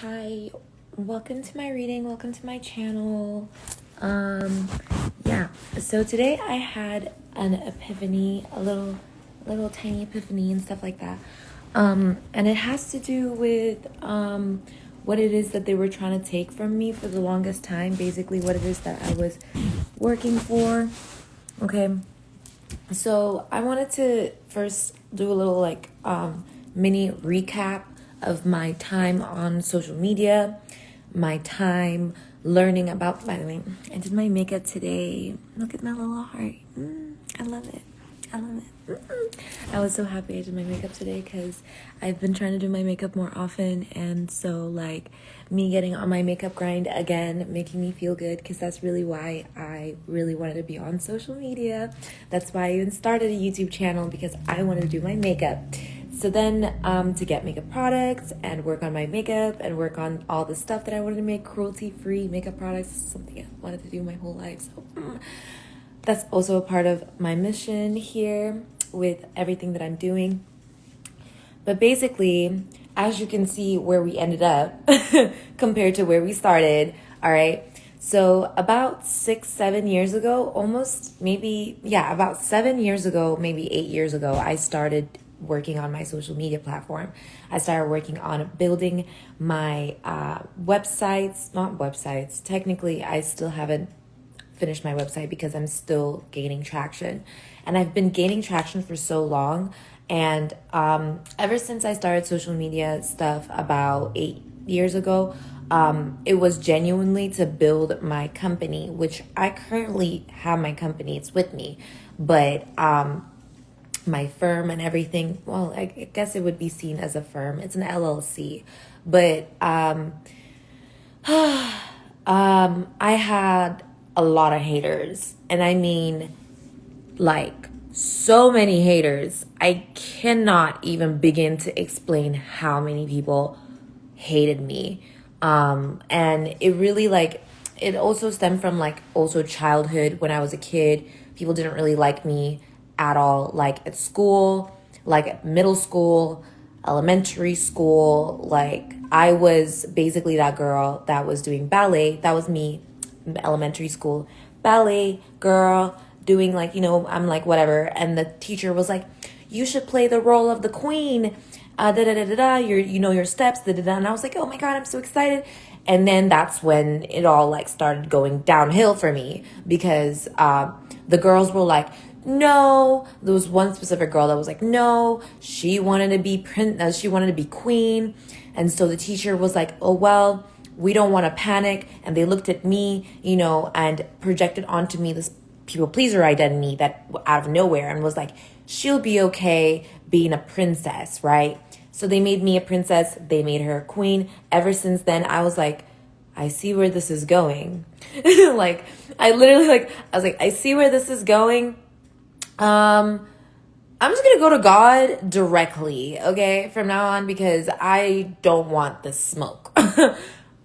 Hi, welcome to my reading, welcome to my channel. Yeah, so today I had an epiphany, a little tiny epiphany and stuff like that. And it has to do with what it is that they were trying to take from me for the longest time, basically what it is that I was working for. Okay. So I wanted to first do a little mini recap of my time on social media, my time learning about, by the way, I did my makeup today. Look at my little heart. I love it. I love it. I was so happy I did my makeup today because I've been trying to do my makeup more often, and so me getting on my makeup grind again making me feel good, because that's really why I really wanted to be on social media. That's why I even started a YouTube channel, because I wanted to do my makeup. So then to get makeup products and work on my makeup and work on all the stuff that I wanted to make cruelty-free makeup products, something I wanted to do my whole life. So that's also a part of my mission here with everything that I'm doing. But basically, as you can see where we ended up compared to where we started, all right? So about 6-7 years ago, about 7 years ago, maybe 8 years ago, I started working on my social media platform. I started working on building my websites, not websites. Technically, I still haven't finished my website because I'm still gaining traction. And I've been gaining traction for so long. And ever since I started social media stuff about 8 years ago, it was genuinely to build my company, which I currently have my company. It's with me. But my firm and everything, well, I guess it would be seen as a firm. It's an LLC. But I had a lot of haters. And I mean, so many haters. I cannot even begin to explain how many people hated me. And it really it also stemmed from also childhood. When I was a kid, people didn't really like me at all, at school, at middle school, elementary school. I was basically that girl that was doing ballet. That was me, elementary school, ballet girl, doing I'm whatever. And the teacher was like, you should play the role of the queen, your steps, and I was like, oh my God, I'm so excited. And then that's when it all started going downhill for me, because the girls were like, no. There was one specific girl that was like, no, she wanted to be she wanted to be queen. And so the teacher was like, oh well, we don't want to panic. And they looked at me, and projected onto me this people pleaser identity that out of nowhere, and was like, she'll be okay being a princess, right? So they made me a princess. They made her a queen. Ever since then, I was like, I see where this is going. I was like, I see where this is going. I'm just gonna go to God directly, okay, from now on, because I don't want the smoke.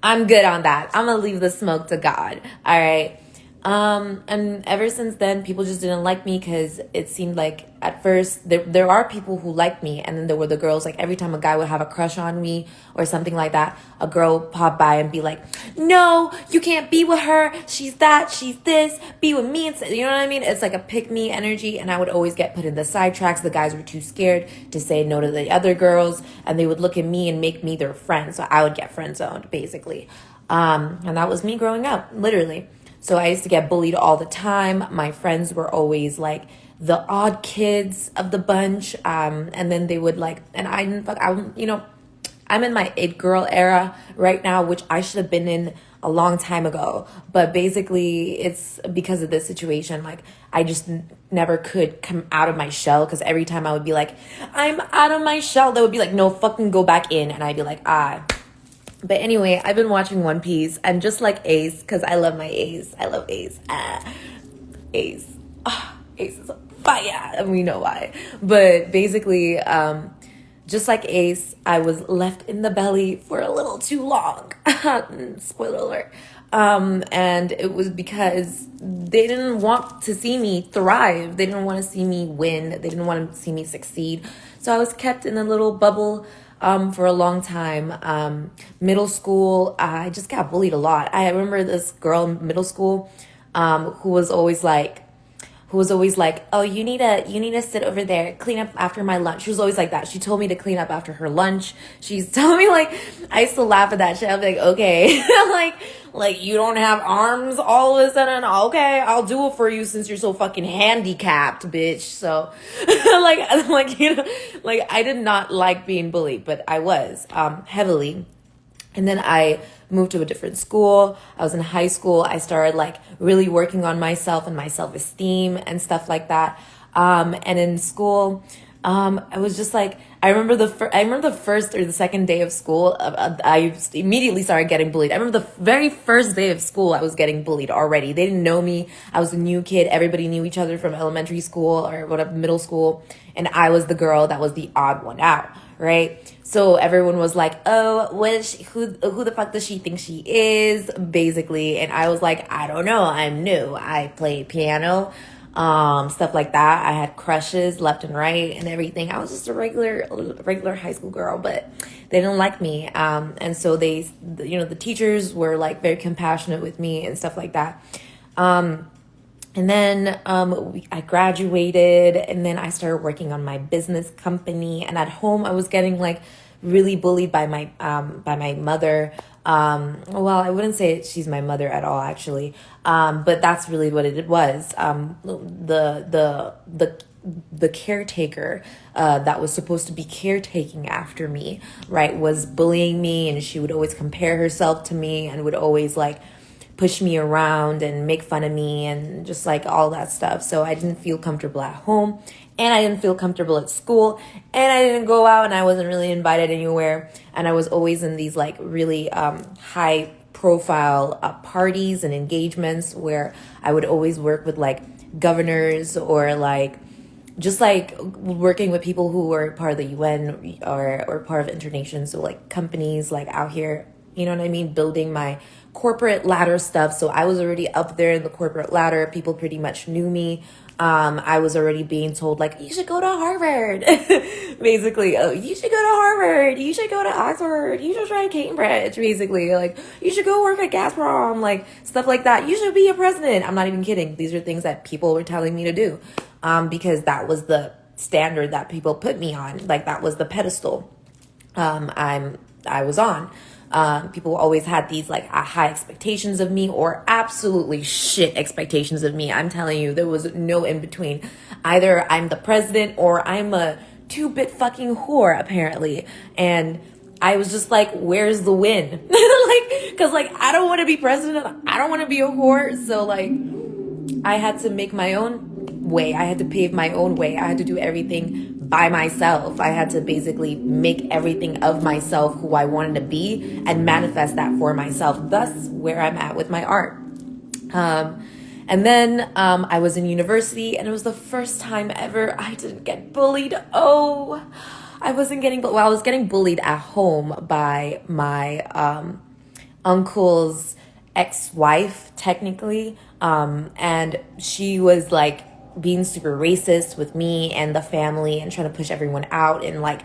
I'm good on that. I'm gonna leave the smoke to God, all right? And ever since then, people just didn't like me, because it seemed like at first there are people who liked me, and then there were the girls. Every time a guy would have a crush on me or something like that, a girl would pop by and be like, no, you can't be with her, she's that, she's this, be with me. You know what I mean? It's like a pick me energy, and I would always get put in the sidetracks. The guys were too scared to say no to the other girls, and they would look at me and make me their friend, so I would get friend zoned, basically. And that was me growing up, literally. So I used to get bullied all the time. My friends were always the odd kids of the bunch. And then they would I'm in my it girl era right now, which I should have been in a long time ago. But basically it's because of this situation. I just never could come out of my shell, because every time I would be like, I'm out of my shell, they would be like, no, fucking go back in. And I'd be like, But anyway, I've been watching One Piece. I'm just like Ace, because I love my Ace. I love Ace. Ace. Ace is a fire. And we know why. But basically, just like Ace, I was left in the belly for a little too long. Spoiler alert. And it was because they didn't want to see me thrive. They didn't want to see me win. They didn't want to see me succeed. So I was kept in a little bubble for a long time. Middle school, I just got bullied a lot. I remember this girl in middle school, who was always like, oh, you need to sit over there, clean up after my lunch. She was always like that. She told me to clean up after her lunch. She's telling me, like, I used to laugh at that shit. I'd be like, okay, like you don't have arms all of a sudden. Okay, I'll do it for you since you're so fucking handicapped, bitch. So, like I did not like being bullied, but I was, heavily. And then I moved to a different school. I was in high school. I started like really working on myself and my self-esteem and stuff like that. And in school, I was just like, I remember the first or the second day of school, I immediately started getting bullied. I remember the very first day of school, I was getting bullied already. They didn't know me. I was a new kid. Everybody knew each other from elementary school or whatever, middle school. And I was the girl that was the odd one out, right? So everyone was like, oh, what is she, who the fuck does she think she is, basically? And I was like, I don't know. I'm new. I play piano, stuff like that. I had crushes left and right and everything. I was just a regular high school girl, but they didn't like me. And so the teachers were like very compassionate with me and stuff like that. And then I graduated, and then I started working on my business company. And at home, I was getting like really bullied by my mother. Well, I wouldn't say she's my mother at all, actually. But that's really what it was. The caretaker that was supposed to be caretaking after me, right, was bullying me, and she would always compare herself to me and would always like push me around and make fun of me and just like all that stuff. So I didn't feel comfortable at home, and I didn't feel comfortable at school, and I didn't go out, and I wasn't really invited anywhere. And I was always in these like really high profile parties and engagements where I would always work with like governors or like just like working with people who were part of the UN or part of internations. So like companies like out here, you know what I mean? Building my corporate ladder stuff. So I was already up there in the corporate ladder. People pretty much knew me. I was already being told like, you should go to Harvard. Basically, oh, you should go to Harvard. You should go to Oxford. You should try Cambridge. Basically, like, you should go work at Gazprom, like stuff like that. You should be a president. I'm not even kidding. These are things that people were telling me to do, because that was the standard that people put me on. Like that was the pedestal I was on. People always had these like high expectations of me or absolutely shit expectations of me. I'm telling you, there was no in between. Either I'm the president or I'm a 2-bit fucking whore, apparently. And I was just like, where's the win? Like, cause like, I don't want to be president. I don't want to be a whore. So like, I had to make my own way. I had to pave my own way. I had to do everything by myself. I had to basically make everything of myself who I wanted to be and manifest that for myself. Thus, where I'm at with my art. And then I was in university, and it was the first time ever I didn't get bullied. Oh, I wasn't getting, I was getting bullied at home by my uncle's ex-wife, technically. And she was like being super racist with me and the family and trying to push everyone out and like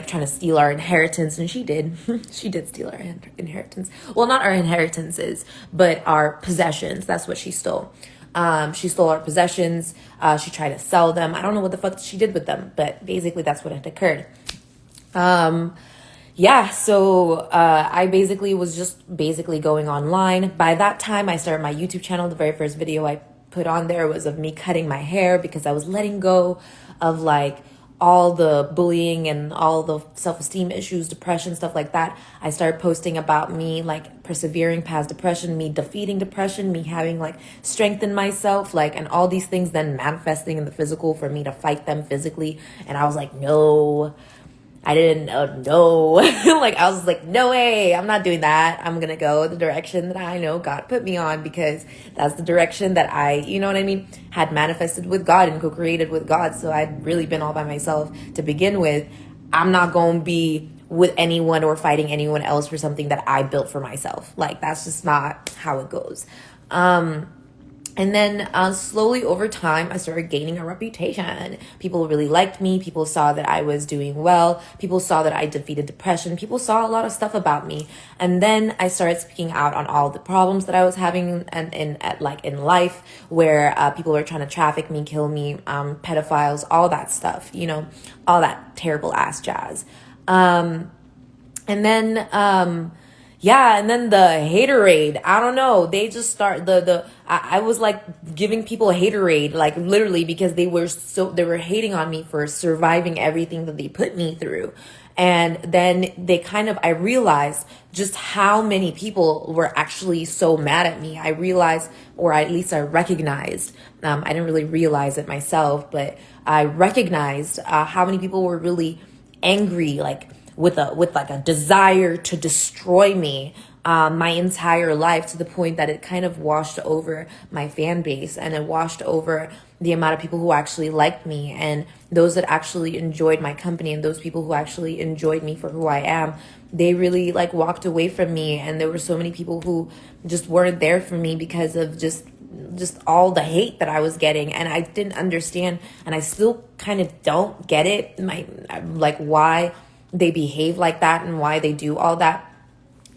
trying to steal our inheritance. And she did. She did steal our inheritance. Well, not our inheritances, but our possessions. That's what she stole. She stole our possessions. She tried to sell them. I don't know what the fuck she did with them, but basically that's what had occurred. Yeah, so I basically was just basically going online. By that time, I started my YouTube channel. The very first video I put on there was of me cutting my hair because I was letting go of like all the bullying and all the self-esteem issues, depression, stuff like that. I started posting about me like persevering past depression, me defeating depression, me having like strength in myself, like, and all these things then manifesting in the physical for me to fight them physically. And I was like, no, I didn't know. Like, I was like, no way, I'm not doing that. I'm going to go the direction that I know God put me on, because that's the direction that I, you know what I mean, had manifested with God and co-created with God. So I'd really been all by myself to begin with. I'm not going to be with anyone or fighting anyone else for something that I built for myself. Like, that's just not how it goes. And then slowly over time, I started gaining a reputation. People really liked me. People saw that I was doing well. People saw that I defeated depression. People saw a lot of stuff about me. And then I started speaking out on all the problems that I was having and in life, where people were trying to traffic me, kill me, pedophiles, all that stuff, all that terrible ass jazz. And then yeah, and then the haterade, I don't know, they just start I was like giving people a haterade, like literally, because they were hating on me for surviving everything that they put me through. And then I realized just how many people were actually so mad at me. I realized, or at least I recognized, I didn't really realize it myself, but I recognized how many people were really angry, like with a desire to destroy me my entire life, to the point that it kind of washed over my fan base, and it washed over the amount of people who actually liked me, and those that actually enjoyed my company, and those people who actually enjoyed me for who I am. They really like walked away from me, and there were so many people who just weren't there for me because of just all the hate that I was getting. And I didn't understand, and I still kind of don't get it, why they behave like that and why they do all that,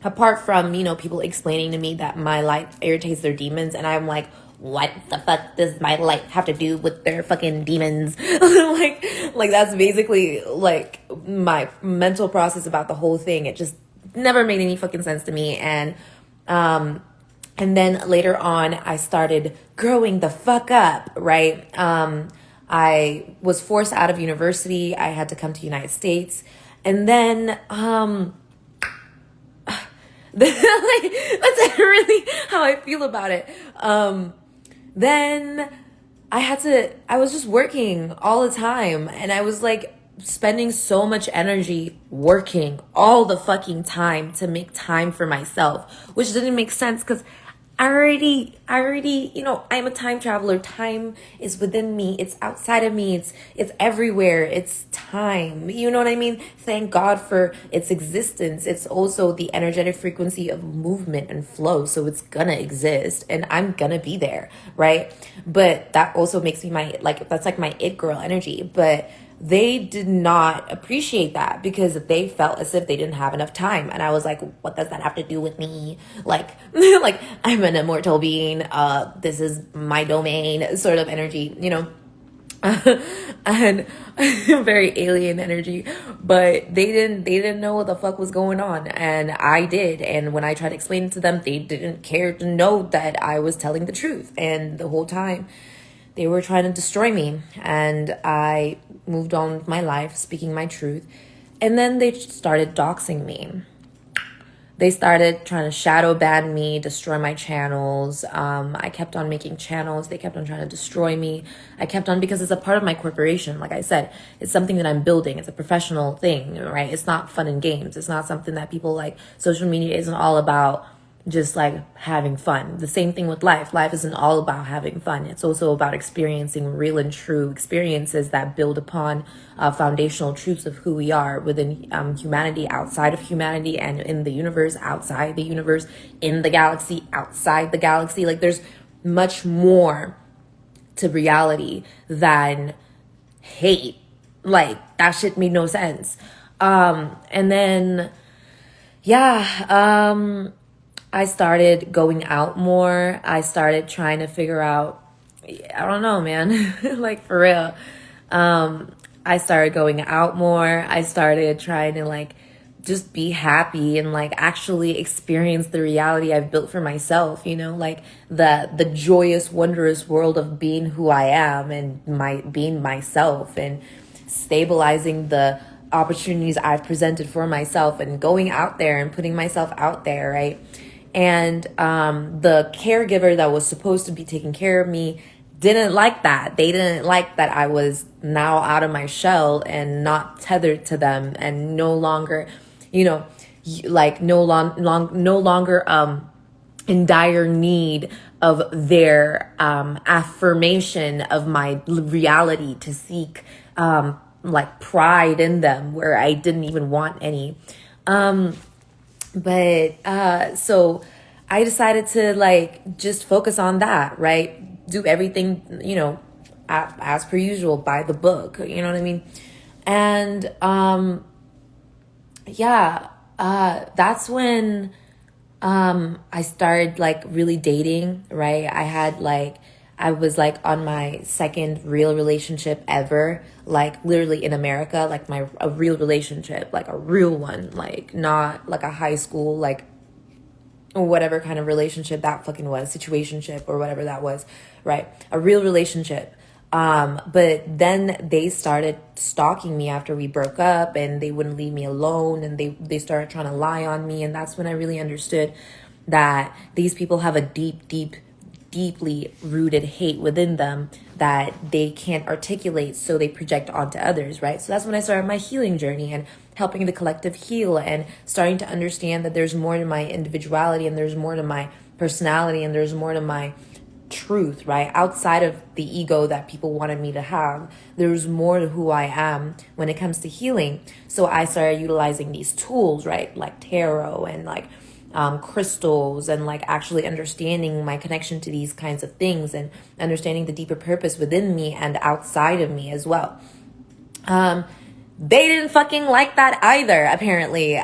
apart from people explaining to me that my light irritates their demons. And I'm like, what the fuck does my light have to do with their fucking demons? like that's basically like my mental process about the whole thing. It just never made any fucking sense to me. And then later on, I started growing the fuck up, right? I was forced out of university. I had to come to the United States. And then, that's really how I feel about it. Then I was just working all the time, and I was like spending so much energy working all the fucking time to make time for myself, which didn't make sense because I already, I'm a time traveler. Time is within me. It's outside of me. It's everywhere. It's time. You know what I mean? Thank God for its existence. It's also the energetic frequency of movement and flow. So it's gonna exist, and I'm gonna be there, right? But that also makes me that's like my it girl energy. But they did not appreciate that because they felt as if they didn't have enough time. And I was like, what does that have to do with me? Like, like I'm an immortal being. This is my domain sort of energy, and very alien energy. But they didn't know what the fuck was going on. And I did. And when I tried to explain it to them, they didn't care to know that I was telling the truth. And the whole time they were trying to destroy me, and I moved on with my life, speaking my truth. And then they started doxing me. They started trying to shadow ban me, destroy my channels. I kept on making channels. They kept on trying to destroy me. Because it's a part of my corporation. Like I said, it's something that I'm building. It's a professional thing, right? It's not fun and games. It's not something that people like. Social media isn't all about just like having fun. The same thing with life. Life isn't all about having fun. It's also about experiencing real and true experiences that build upon foundational truths of who we are within humanity, outside of humanity, and in the universe, outside the universe, in the galaxy, outside the galaxy. Like there's much more to reality than hate. Like that shit made no sense. And then, yeah, I started going out more. I started trying to figure out, I don't know, man, like for real. I started going out more. I started trying to like just be happy and like actually experience the reality I've built for myself, like the joyous, wondrous world of being who I am and being myself, and stabilizing the opportunities I've presented for myself, and going out there and putting myself out there, right? And the caregiver that was supposed to be taking care of me didn't like that. They didn't like that I was now out of my shell and not tethered to them, and no longer, like no longer in dire need of their affirmation of my reality, to seek like pride in them where I didn't even want any. But so I decided to like just focus on that, right? do everything, as per usual, by the book, you know what I mean? And yeah, that's when I started like really dating, right? I was like on my second real relationship ever, like literally in America, like a real relationship, like a real one, like not like a high school, like whatever kind of relationship that fucking was, situationship or whatever that was, right? A real relationship. But then they started stalking me after we broke up, and they wouldn't leave me alone, and they started trying to lie on me. And that's when I really understood that these people have a deeply rooted hate within them that they can't articulate, so they project onto others, right? So that's when I started my healing journey and helping the collective heal, and starting to understand that there's more to my individuality, and there's more to my personality, and there's more to my truth, right? Outside of the ego that people wanted me to have, there's more to who I am when it comes to healing. So I started utilizing these tools, right? Like tarot and like crystals, and like actually understanding my connection to these kinds of things, and understanding the deeper purpose within me and outside of me as well. They didn't fucking like that either, apparently.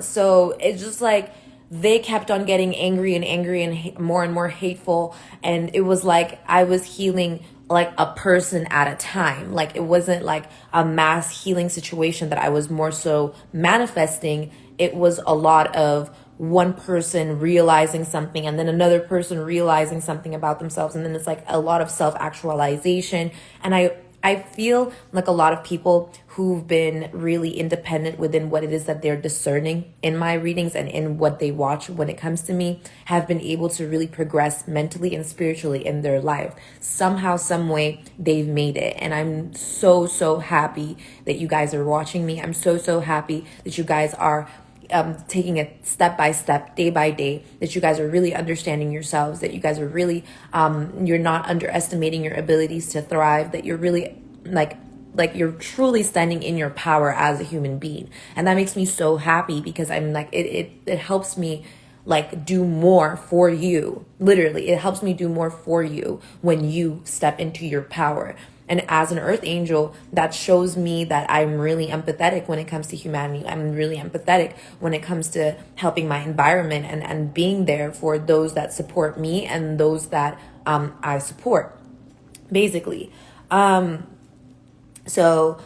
So it's just like they kept on getting angry and more hateful. And it was like I was healing like a person at a time. Like it wasn't like a mass healing situation that I was more so manifesting. It was a lot of one person realizing something, and then another person realizing something about themselves. And then it's like a lot of self-actualization. And I feel like a lot of people who've been really independent within what it is that they're discerning in my readings and in what they watch when it comes to me have been able to really progress mentally and spiritually in their life. Somehow, some way, they've made it. And I'm so happy that you guys are watching me. I'm so happy that you guys are taking it step by step, day by day, that you guys are really understanding yourselves, that you guys are really, you're not underestimating your abilities to thrive, that you're really like you're truly standing in your power as a human being. And that makes me so happy, because I'm like, it helps me like do more for you. Literally, it helps me do more for you when you step into your power. And as an earth angel, that shows me that I'm really empathetic when it comes to humanity. I'm really empathetic when it comes to helping my environment, and being there for those that support me and those that I support, basically. So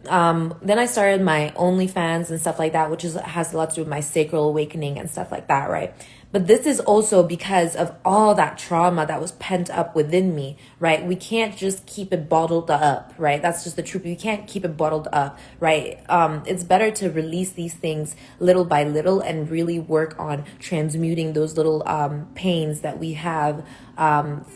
then I started my OnlyFans and stuff like that, which has a lot to do with my sacral awakening and stuff like that, right? But this is also because of all that trauma that was pent up within me, right? We can't just keep it bottled up, right? That's just the truth. We can't keep it bottled up, right? It's better to release these things little by little and really work on transmuting those little pains that we have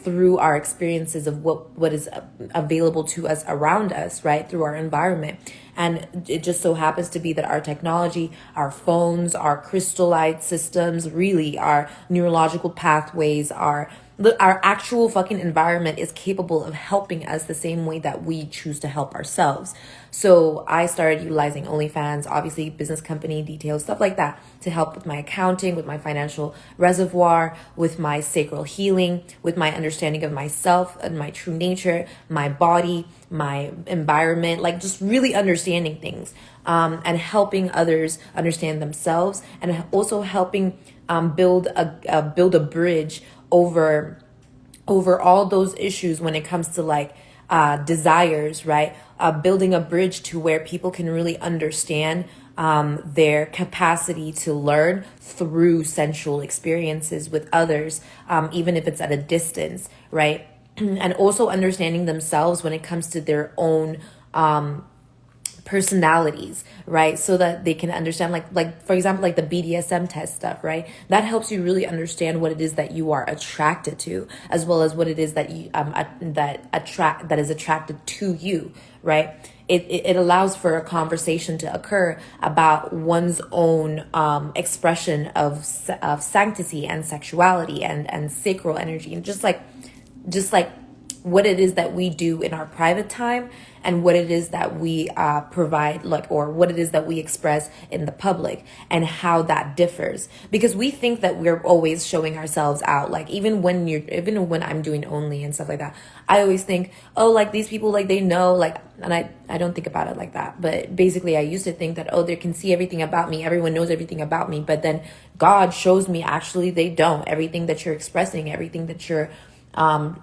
through our experiences of what is available to us around us, right? Through our environment. And it just so happens to be that our technology, our phones, our crystallite systems, really our neurological pathways, our actual fucking environment is capable of helping us the same way that we choose to help ourselves. So I started utilizing OnlyFans, obviously business company details, stuff like that, to help with my accounting, with my financial reservoir, with my sacral healing, with my understanding of myself and my true nature, my body, my environment, like just really understanding things, and helping others understand themselves, and also helping build a bridge over all those issues when it comes to like desires, right? Building a bridge to where people can really understand their capacity to learn through sensual experiences with others, even if it's at a distance, right? And also understanding themselves when it comes to their own personalities, right? So that they can understand, like for example, like the BDSM test stuff, right? That helps you really understand what it is that you are attracted to, as well as what it is that you that is attracted to you, right? It allows for a conversation to occur about one's own expression of sanctity and sexuality and sacral energy, and just like what it is that we do in our private time and what it is that we provide, like, or what it is that we express in the public, and how that differs. Because we think that we're always showing ourselves out. Like, even when I'm doing Only and stuff like that, I always think, oh, like, these people, like, they know, like, and I don't think about it like that. But basically, I used to think that, oh, they can see everything about me. Everyone knows everything about me. But then God shows me, actually, they don't. Everything that you're expressing, everything that you're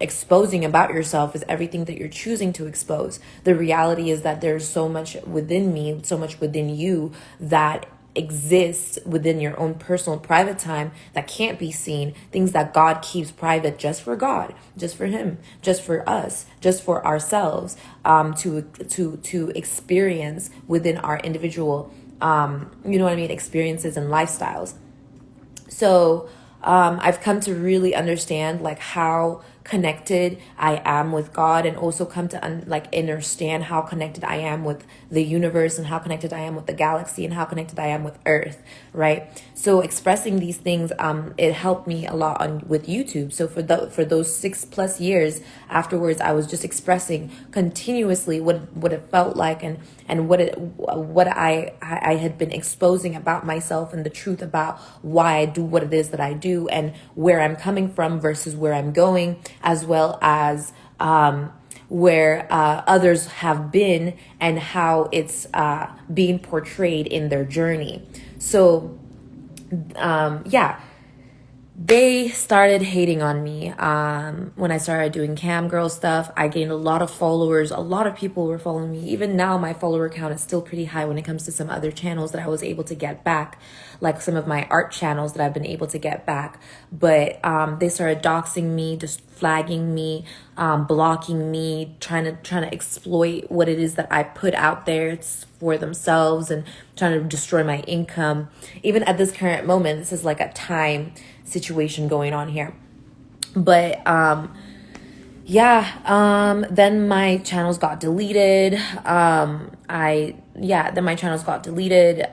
exposing about yourself is everything that you're choosing to expose. The reality is that there's so much within me, so much within you that exists within your own personal private time that can't be seen. Things that God keeps private just for God, just for Him, just for us, just for ourselves, to experience within our individual, experiences and lifestyles. So I've come to really understand like how connected I am with God, and also come to understand how connected I am with the universe, and how connected I am with the galaxy, and how connected I am with Earth, right? So expressing these things, it helped me a lot with YouTube. So for those 6+ years afterwards, I was just expressing continuously what it felt like, and what I had been exposing about myself, and the truth about why I do what it is that I do, and where I'm coming from versus where I'm going, as well as where others have been, and how it's being portrayed in their journey. So they started hating on me when I started doing cam girl stuff. I gained a lot of followers. A lot of people were following me. Even now, my follower count is still pretty high when it comes to some other channels that I was able to get back, like some of my art channels that I've been able to get back. But they started doxing me, just flagging me, blocking me, trying to exploit what it is that I put out there. It's for themselves, and trying to destroy my income. Even at this current moment, this is like a time situation going on here. But then my channels got deleted. Then my channels got deleted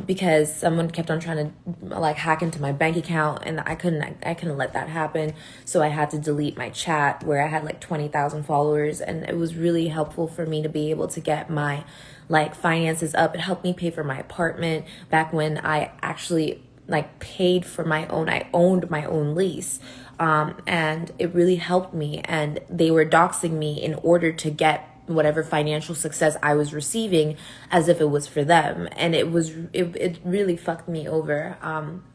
because someone kept on trying to like hack into my bank account, and I couldn't let that happen. So I had to delete my chat where I had like 20,000 followers, and it was really helpful for me to be able to get my like finances up. It helped me pay for my apartment back when I actually like paid for my own, I owned my own lease. And it really helped me, and they were doxing me in order to get whatever financial success I was receiving as if it was for them. And it really fucked me over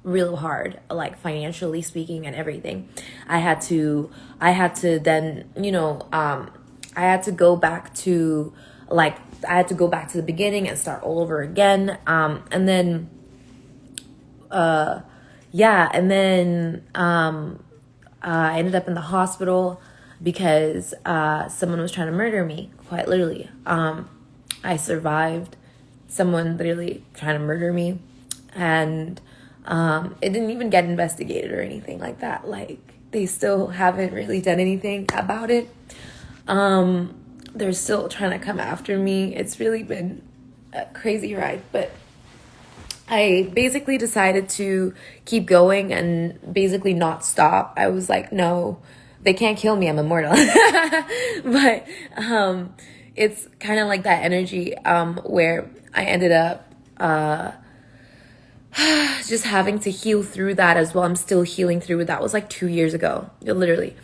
real hard, like financially speaking and everything. I had to then, I had to go back to the beginning and start all over again. And then I ended up in the hospital because someone was trying to murder me, quite literally. I survived someone literally trying to murder me, and it didn't even get investigated or anything like that. Like, they still haven't really done anything about it. They're still trying to come after me. It's really been a crazy ride, but I basically decided to keep going and basically not stop. I was like, no, they can't kill me. I'm immortal. But it's kind of like that energy where I ended up just having to heal through that as well. I'm still healing through it. That was like 2 years ago, literally.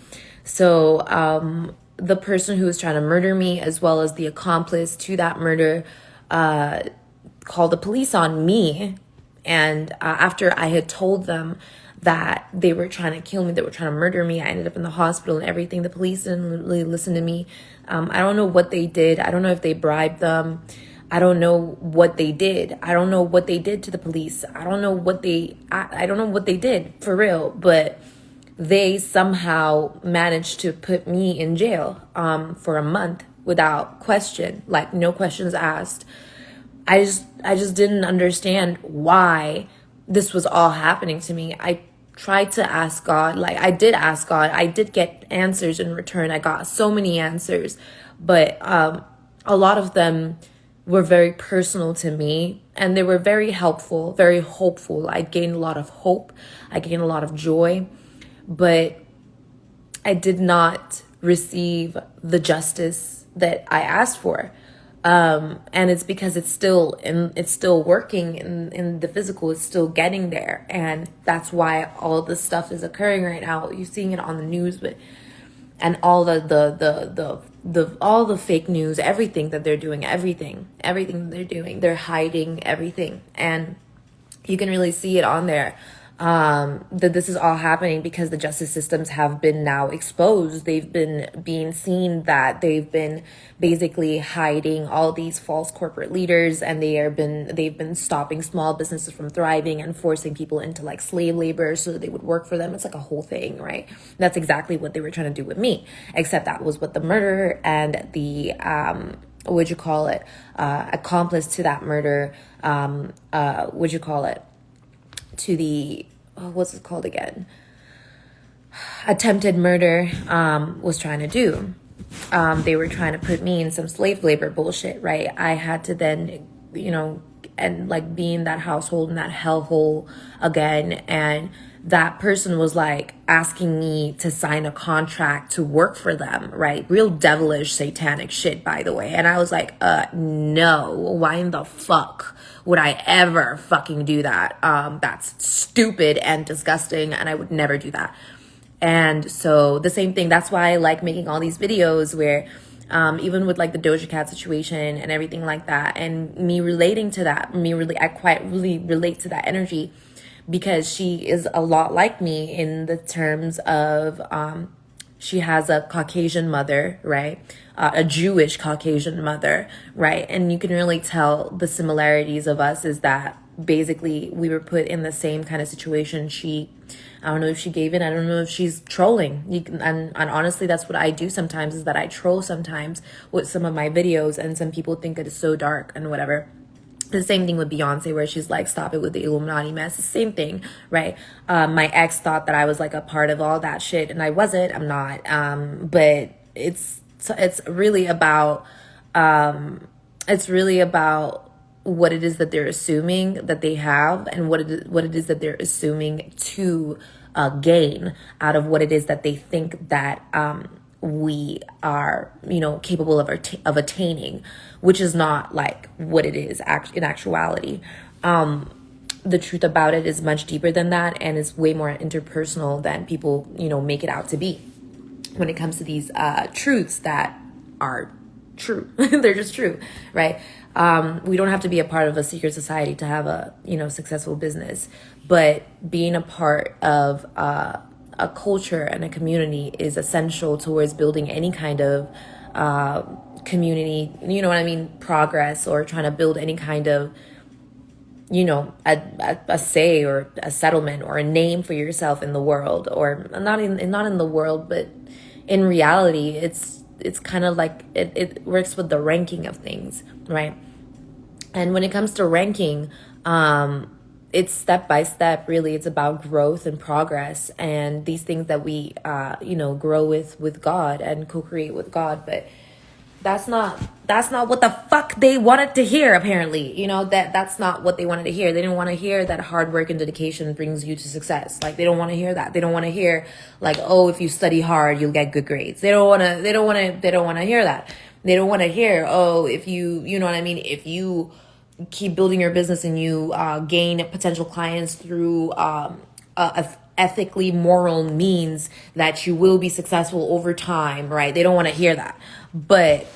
So the person who was trying to murder me, as well as the accomplice to that murder, called the police on me. And after I had told them that they were trying to kill me, they were trying to murder me, I ended up in the hospital and everything. The police didn't really listen to me. I don't know what they did. I don't know if they bribed them. I don't know what they did. I don't know what they did to the police. I don't know what they did for real, but they somehow managed to put me in jail for a month without question, like no questions asked. I just didn't understand why this was all happening to me. I tried to ask God, like I did ask God. I did get answers in return. I got so many answers, but a lot of them were very personal to me, and they were very helpful, very hopeful. I gained a lot of hope. I gained a lot of joy, but I did not receive the justice that I asked for. And it's because it's still working in the physical, it's still getting there. And that's why all this stuff is occurring right now. You're seeing it on the news, but and all all the fake news, everything that they're doing, everything that they're doing, they're hiding everything. And you can really see it on there, that this is all happening because the justice systems have been now exposed. They've been being seen that they've been basically hiding all these false corporate leaders, and they've been stopping small businesses from thriving and forcing people into like slave labor so that they would work for them. It's like a whole thing, right? That's exactly what they were trying to do with me, except that was what the murderer and the accomplice to that murder, to the what's it called again, attempted murder, was trying to do. They were trying to put me in some slave labor bullshit, right? I had to then, and like be in that household, in that hellhole again. And that person was like asking me to sign a contract to work for them, right? Real devilish, satanic shit, by the way. And I was like, no, why in the fuck would I ever fucking do that? That's stupid and disgusting, and I would never do that. And so the same thing, that's why I like making all these videos where, even with like the Doja Cat situation and everything like that, and me relating to that, I quite really relate to that energy, because she is a lot like me in the terms of, she has a Caucasian mother, right? A Jewish Caucasian mother, right? And you can really tell the similarities of us is that basically we were put in the same kind of situation. I don't know if she gave in. I don't know if she's trolling. And honestly, that's what I do sometimes, is that I troll sometimes with some of my videos, and some people think that it's so dark and whatever. The same thing with Beyonce, where she's like, stop it with the Illuminati mess. The same thing, right? My ex thought that I was like a part of all that shit, and I wasn't. I'm not. But it's really about what it is that they're assuming that they have, and what it is that they're assuming to gain out of what it is that they think that we are, capable of attaining, which is not like what it is in actuality. The truth about it is much deeper than that, and is way more interpersonal than people, make it out to be when it comes to these truths that are true. They're just true, right? We don't have to be a part of a secret society to have a, successful business, but being a part of a culture and a community is essential towards building any kind of community, progress, or trying to build any kind of, a say or a settlement or a name for yourself in the world, or not in the world, but in reality. It's kind of like it works with the ranking of things, right? And when it comes to ranking, it's step by step, really. It's about growth and progress, and these things that we, grow with God and co-create with God. But that's not what the fuck they wanted to hear, apparently. That's not what they wanted to hear. They didn't want to hear that hard work and dedication brings you to success. Like, they don't want to hear that. They don't want to hear like, oh, if you study hard, you'll get good grades. They don't want to hear that. They don't want to hear, oh, if you, if you keep building your business and you gain potential clients through ethically moral means, that you will be successful over time, right? They don't want to hear that. But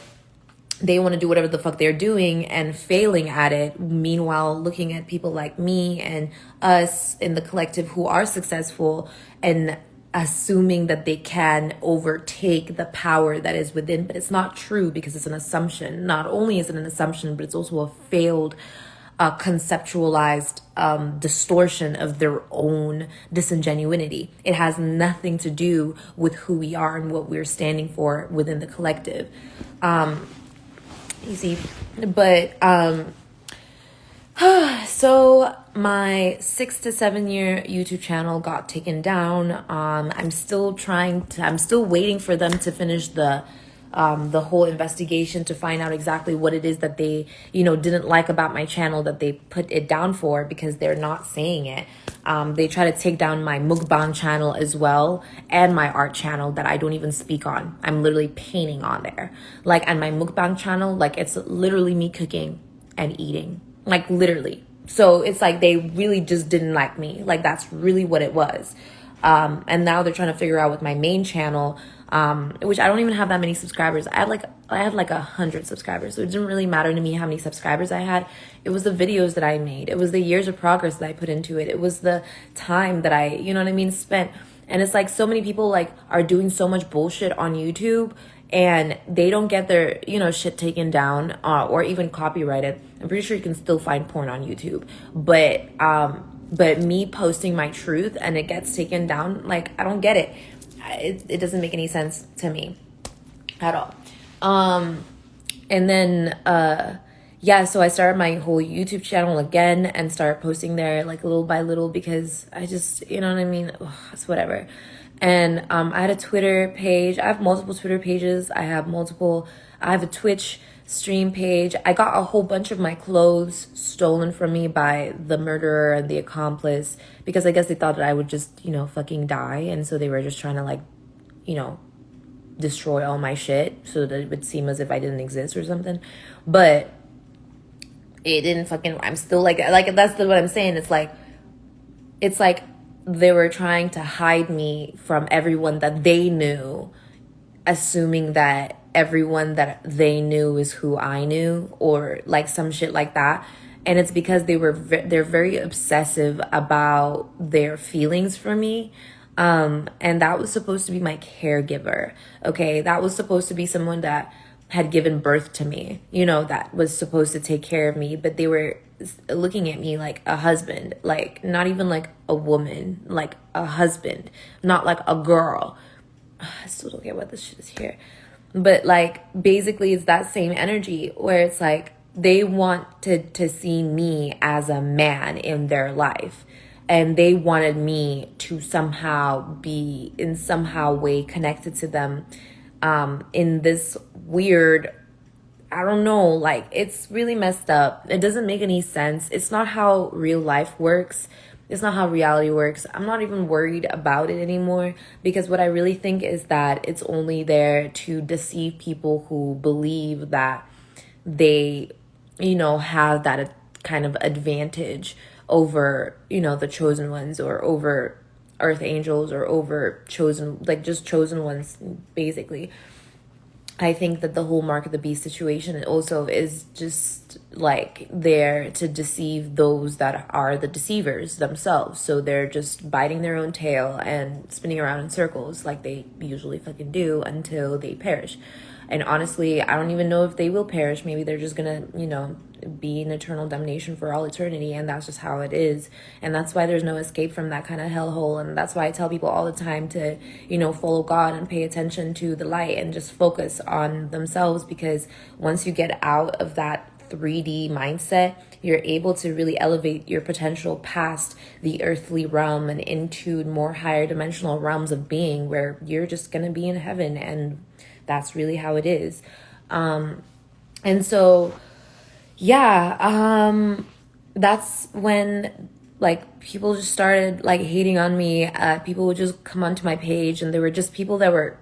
they want to do whatever the fuck they're doing and failing at it. Meanwhile, looking at people like me and us in the collective who are successful, and assuming that they can overtake the power that is within. But it's not true, because it's an assumption. Not only is it an assumption, but it's also a failed conceptualized distortion of their own disingenuity. It has nothing to do with who we are and what we're standing for within the collective. Easy. But so my 6 to 7 year YouTube channel got taken down. I'm still waiting for them to finish the the whole investigation to find out exactly what it is that they, didn't like about my channel that they put it down for, because they're not saying it. They try to take down my mukbang channel as well, and my art channel that I don't even speak on. I'm literally painting on there. Like, on my mukbang channel, like, it's literally me cooking and eating. Like, literally. So it's like they really just didn't like me. Like, that's really what it was. And now they're trying to figure out with my main channel, which I don't even have that many subscribers. I had like 100 subscribers. So it didn't really matter to me how many subscribers I had. It was the videos that I made. It was the years of progress that I put into it. It was the time that I, spent. And it's like so many people like are doing so much bullshit on YouTube, and they don't get their, shit taken down, or even copyrighted. I'm pretty sure you can still find porn on YouTube. But me posting my truth and it gets taken down, like, I don't get it. It doesn't make any sense to me at all. And then, so I started my whole YouTube channel again and started posting there, like, little by little, because I just, you know what I mean? Ugh, it's whatever. And I had a Twitter page. I have multiple Twitter pages. I have a Twitch stream page. I got a whole bunch of my clothes stolen from me by the murderer and the accomplice, because I guess they thought that I would just, fucking die. And so they were just trying to, like, destroy all my shit so that it would seem as if I didn't exist or something. But it didn't fucking, I'm still like that's what I'm saying. It's like they were trying to hide me from everyone that they knew, assuming that everyone that they knew is who I knew, or like some shit like that. And it's because they're very obsessive about their feelings for me. And that was supposed to be my caregiver. Okay. That was supposed to be someone that had given birth to me, that was supposed to take care of me, but they were looking at me like a husband, like not even like a woman, like a husband, not like a girl. I still don't get what this shit is here. But like, basically it's that same energy where it's like they want to see me as a man in their life. And they wanted me to somehow be in somehow way connected to them, in this weird, I don't know, like, it's really messed up. It doesn't make any sense. It's not how real life works. It's not how reality works. I'm not even worried about it anymore, because what I really think is that it's only there to deceive people who believe that they, have that kind of advantage over, the chosen ones, or over earth angels, or over chosen, like, just chosen ones, basically. I think that the whole Mark of the Beast situation also is just like there to deceive those that are the deceivers themselves. So they're just biting their own tail and spinning around in circles like they usually fucking do until they perish. And honestly, I don't even know if they will perish. Maybe they're just gonna, be in eternal damnation for all eternity, and that's just how it is. And that's why there's no escape from that kind of hellhole. And that's why I tell people all the time to, follow God and pay attention to the light and just focus on themselves, because once you get out of that 3D mindset, you're able to really elevate your potential past the earthly realm and into more higher dimensional realms of being, where you're just gonna be in heaven. And that's really how it is. And so, that's when, like, people just started, like, hating on me. People would just come onto my page, and there were people that were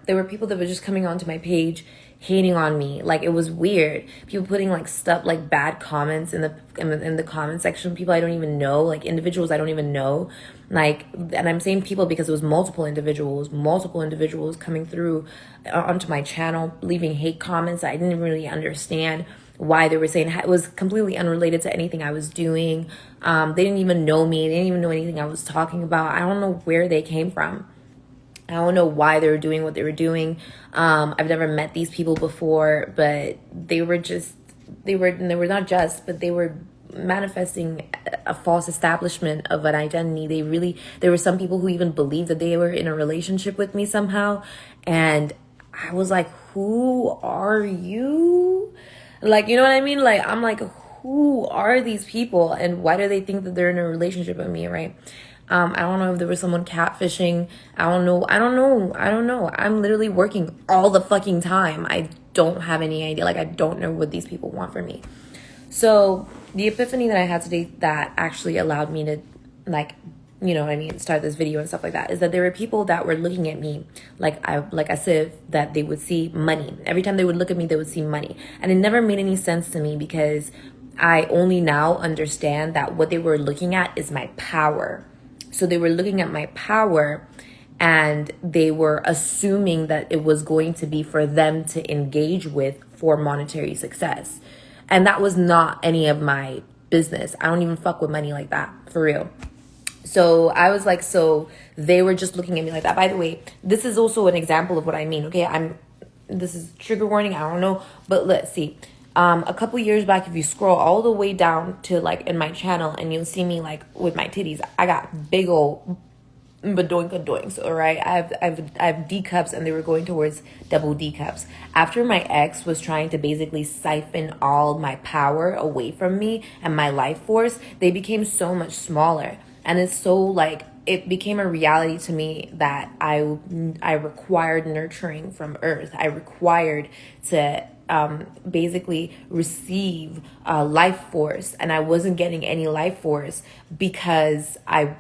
just coming onto my page hating on me. Like, it was weird. People putting, like, stuff, like, bad comments in the comment section. People I don't even know, like, individuals I don't even know. Like, and I'm saying people because it was multiple individuals coming through onto my channel, leaving hate comments I didn't really understand why they were saying. It was completely unrelated to anything I was doing. They didn't even know me. They didn't even know anything I was talking about. I don't know where they came from. I don't know why they were doing what they were doing. I've never met these people before, but they were manifesting a false establishment of an identity. There were some people who even believed that they were in a relationship with me somehow. And I was like, who are you? Like, you know what I mean? Like, I'm like, who are these people? And why do they think that they're in a relationship with me, right? I don't know if there was someone catfishing. I don't know. I'm literally working all the fucking time. I don't have any idea. Like, I don't know what these people want from me. So the epiphany that I had today that actually allowed me to, like, you know what I mean, start this video and stuff like that, is that there were people that were looking at me like as if that they would see money. Every time they would look at me, they would see money. And it never made any sense to me, because I only now understand that what they were looking at is my power. So they were looking at my power, and they were assuming that it was going to be for them to engage with for monetary success. And that was not any of my business. I don't even fuck with money like that, for real. So I was like, so they were just looking at me like that. By the way, this is also an example of what I mean. Okay, this is trigger warning. I don't know, but let's see. A couple years back, if you scroll all the way down to like in my channel, and you'll see me like with my titties, I got big old badoinks, all right? I have D cups, and they were going towards double D cups. After my ex was trying to basically siphon all my power away from me and my life force, they became so much smaller. And it's so like, it became a reality to me that I required nurturing from earth. I required to basically receive life force, and I wasn't getting any life force because I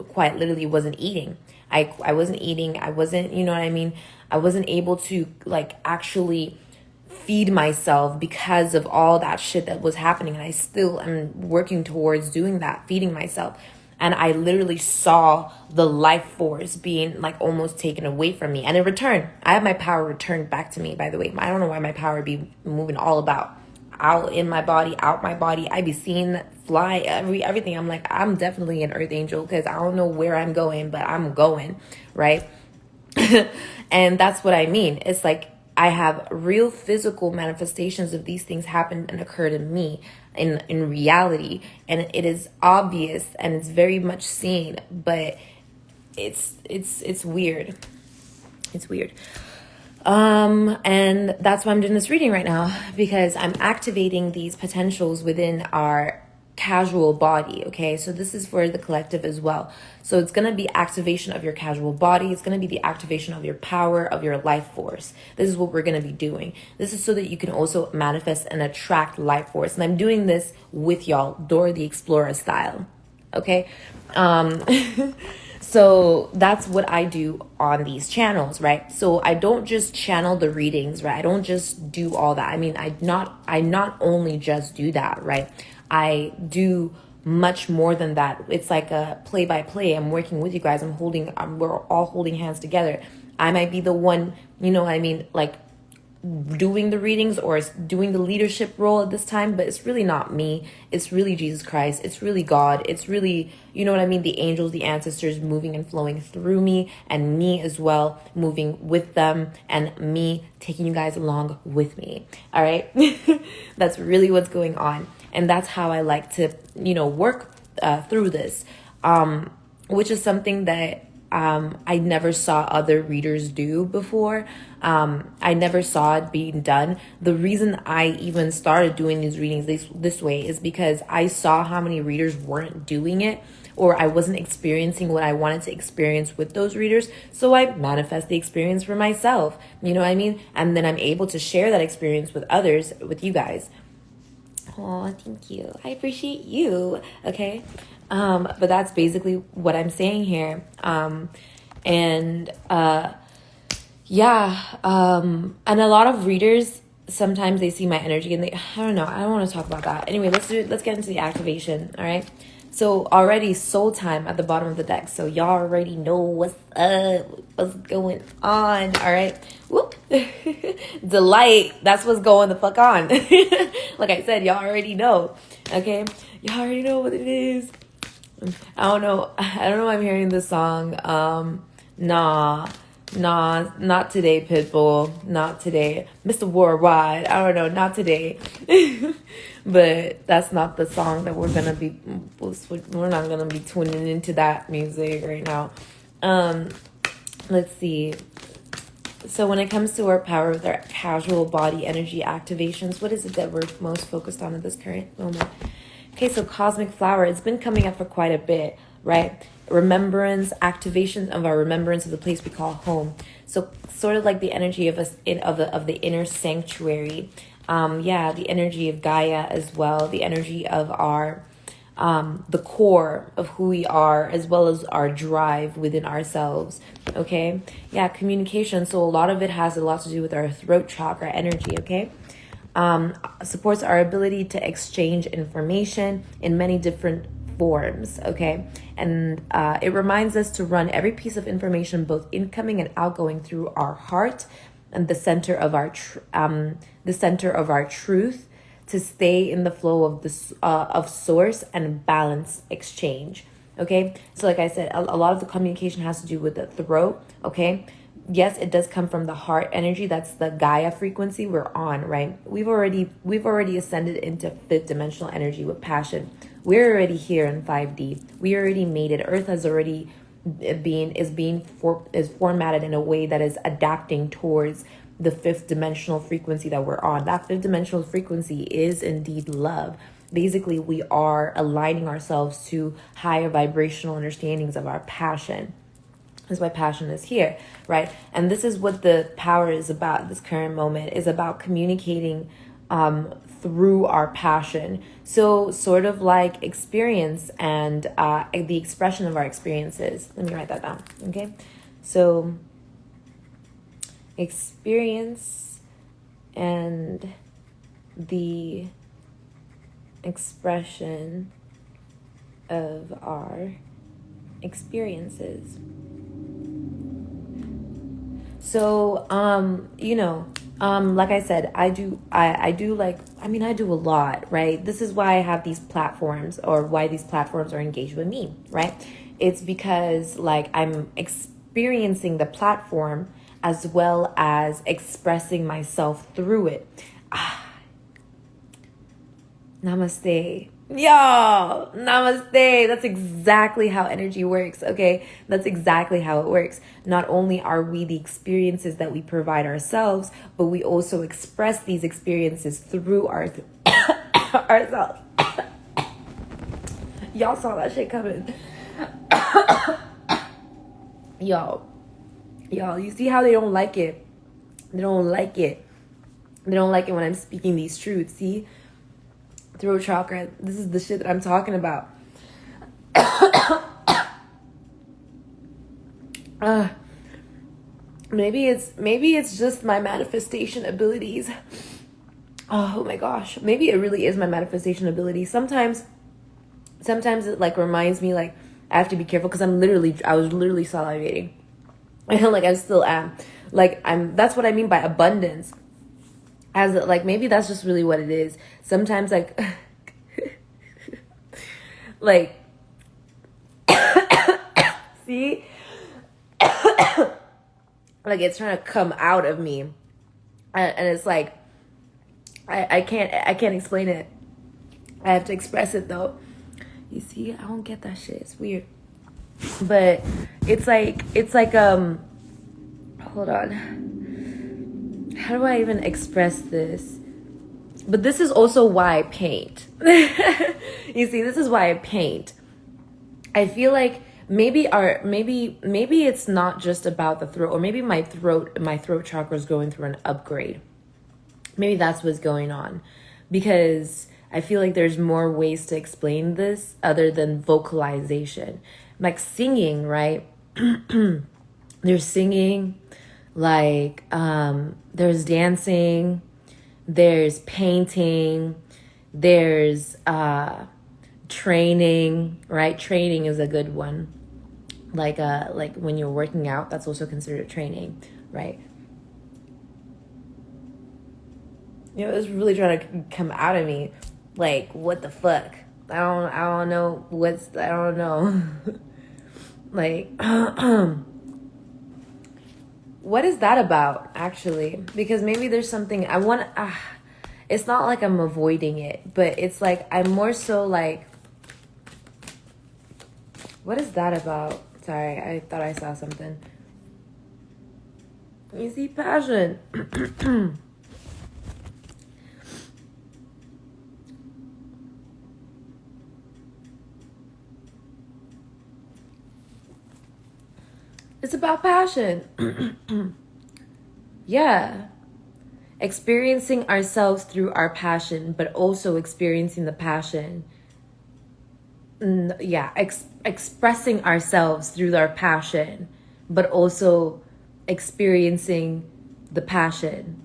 quite literally wasn't eating. I wasn't eating. I wasn't, you know what I mean? I wasn't able to like actually feed myself because of all that shit that was happening. And I still am working towards doing that, feeding myself. And I literally saw the life force being like almost taken away from me. And in return, I have my power returned back to me, by the way. I don't know why my power be moving all about. Out in my body, out my body. I be seeing that fly, everything. I'm like, I'm definitely an earth angel, because I don't know where I'm going, but I'm going, right? And that's what I mean. It's like, I have real physical manifestations of these things happen and occurred in me in reality, and it is obvious and it's very much seen, but it's weird. It's weird. And that's why I'm doing this reading right now, because I'm activating these potentials within our casual body. Okay, so this is for the collective as well. So it's going to be activation of your casual body. It's going to be the activation of your power, of your life force. This is what we're going to be doing. This is so that you can also manifest and attract life force. And I'm doing this with y'all, Dora the Explorer style. Okay. So that's what I do on these channels, right? So I don't just channel the readings, right? I don't just do all that. I mean, I not only just do that, right? I do much more than that. It's like a play by play. I'm working with you guys. We're all holding hands together. I might be the one, you know what I mean, like doing the readings or doing the leadership role at this time, but it's really not me. It's really Jesus Christ. It's really God. It's really, you know what I mean, the angels, the ancestors moving and flowing through me, and me as well moving with them, and me taking you guys along with me. All right. That's really what's going on. And that's how I like to, you know, work through this, which is something that I never saw other readers do before. I never saw it being done. The reason I even started doing these readings this way is because I saw how many readers weren't doing it, or I wasn't experiencing what I wanted to experience with those readers. So I manifest the experience for myself, you know what I mean? And then I'm able to share that experience with others, with you guys. Oh, thank you. I appreciate you. Okay. But that's basically what I'm saying here. And a lot of readers, sometimes they see my energy and I don't know. I don't want to talk about that. Anyway, let's get into the activation. All right. So already soul time at the bottom of the deck. So y'all already know what's up, what's going on. All right. Whoop. Delight. That's what's going the fuck on. Like I said, y'all already know. Okay. Y'all already know what it is. I don't know why I'm hearing this song. Nah, not today, Pitbull. Not today. Mr. Worldwide. I don't know, not today. But that's not the song that we're not gonna be tuning into that music right now. Let's see. So when it comes to our power with our casual body energy activations, what is it that we're most focused on at this current moment? Okay, so Cosmic Flower, it's been coming up for quite a bit, right? remembrance, activation of our remembrance of the place we call home. So sort of like the energy of us of the inner sanctuary. The energy of Gaia as well, the energy of our the core of who we are, as well as our drive within ourselves. Okay, yeah, communication. So a lot of it has a lot to do with our throat chakra energy. Okay, supports our ability to exchange information in many different forms. Okay, and it reminds us to run every piece of information, both incoming and outgoing, through our heart and the center of our truth, to stay in the flow of this of source and balance exchange. Okay, so like I said, a lot of the communication has to do with the throat. Okay, yes, it does come from the heart energy. That's the Gaia frequency we're on, right? We've already ascended into fifth dimensional energy with passion. We're already here in 5D. We already made it. Earth has already is formatted in a way that is adapting towards the fifth dimensional frequency that we're on. That fifth dimensional frequency is indeed love. Basically, we are aligning ourselves to higher vibrational understandings of our passion. That's why passion is here, right? And this is what the power is about. This current moment is about communicating through our passion. So sort of like experience and the expression of our experiences. Let me write that down, okay? So experience and the expression of our experiences. So, like I said, I do a lot, right? This is why I have these platforms, or why these platforms are engaged with me, right? It's because like I'm experiencing the platform as well as expressing myself through it. Namaste. Y'all, namaste. That's exactly how energy works, okay? That's exactly how it works. Not only are we the experiences that we provide ourselves, but we also express these experiences through ourselves. Y'all saw that shit coming. Y'all, you see how they don't like it? They don't like it. They don't like it when I'm speaking these truths, see? Throat chakra, this is the shit that I'm talking about. Maybe it's just my manifestation abilities. Oh my gosh, maybe it really is my manifestation ability. Sometimes it like reminds me like I have to be careful because I was literally salivating. I feel like I still am. That's what I mean by abundance. As like maybe that's just really what it is. Sometimes like like see like it's trying to come out of me, and it's like I can't explain it. I have to express it though. You see, I don't get that shit. It's weird, but it's like hold on. How do I even express this? But this is also why I paint. You see, this is why I paint. I feel like maybe it's not just about the throat, or maybe my throat chakra is going through an upgrade. Maybe that's what's going on, because I feel like there's more ways to explain this other than vocalization. Like singing, right? There's singing, like there's dancing, there's painting, there's training, right? Training is a good one. Like when you're working out, that's also considered training, right? You know, it's really trying to come out of me. Like, what the fuck? I don't know I don't know. Like, what is that about, actually? Because maybe there's something I want it's not like I'm avoiding it, but it's like I'm more so like, what is that about? Sorry, I thought I saw something. You see, passion. It's about passion. Yeah. Experiencing ourselves through our passion, but also experiencing the passion. Yeah, expressing ourselves through our passion, but also experiencing the passion.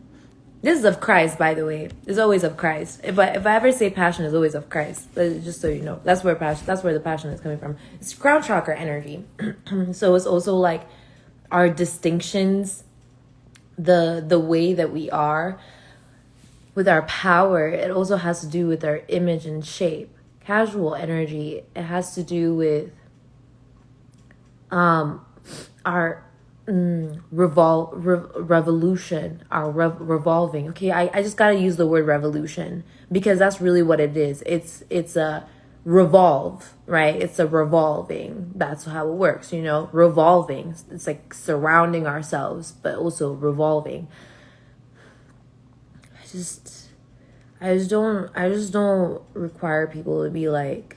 This is of Christ, by the way. It's always of Christ. If I ever say passion, it's always of Christ. Just so you know, that's where the passion is coming from. It's crown chakra energy. So it's also like our distinctions, the way that we are with our power. It also has to do with our image and shape. Casual energy, it has to do with our revolution, our revolving. Okay, I just gotta use the word revolution because that's really what it is. It's a revolve, right? It's a revolving. That's how it works, you know, revolving. It's like surrounding ourselves, but also revolving. I just don't require people to be like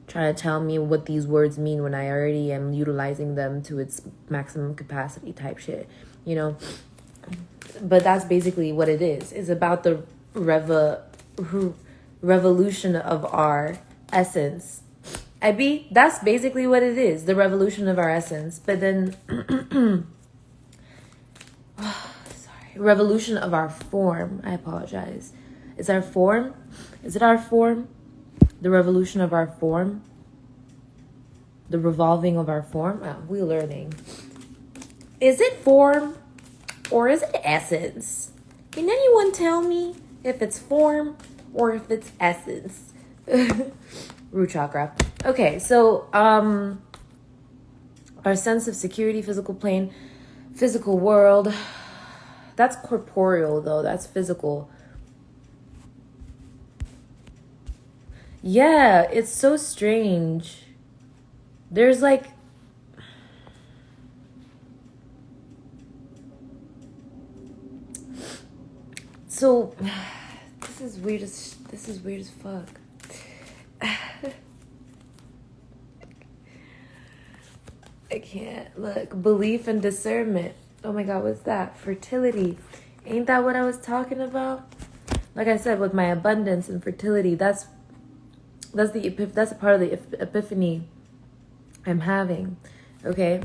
trying to tell me what these words mean when I already am utilizing them to its maximum capacity type shit, you know. But that's basically what it is. It's about the revolution of our essence. That's basically what it is, the revolution of our essence. But then revolution of our form. I apologize. Is our form? Is it our form? The revolution of our form? The revolving of our form? Oh, we're learning. Is it form or is it essence? Can anyone tell me if it's form or if it's essence? Root chakra. Okay, so our sense of security, physical plane, physical world. That's corporeal though, that's physical. Yeah, it's so strange. There's like so this is weird as fuck. I can't. Look, belief and discernment. Oh my god, what's that? Fertility. Ain't that what I was talking about? Like I said, with my abundance and fertility, that's a part of the epiphany I'm having. Okay,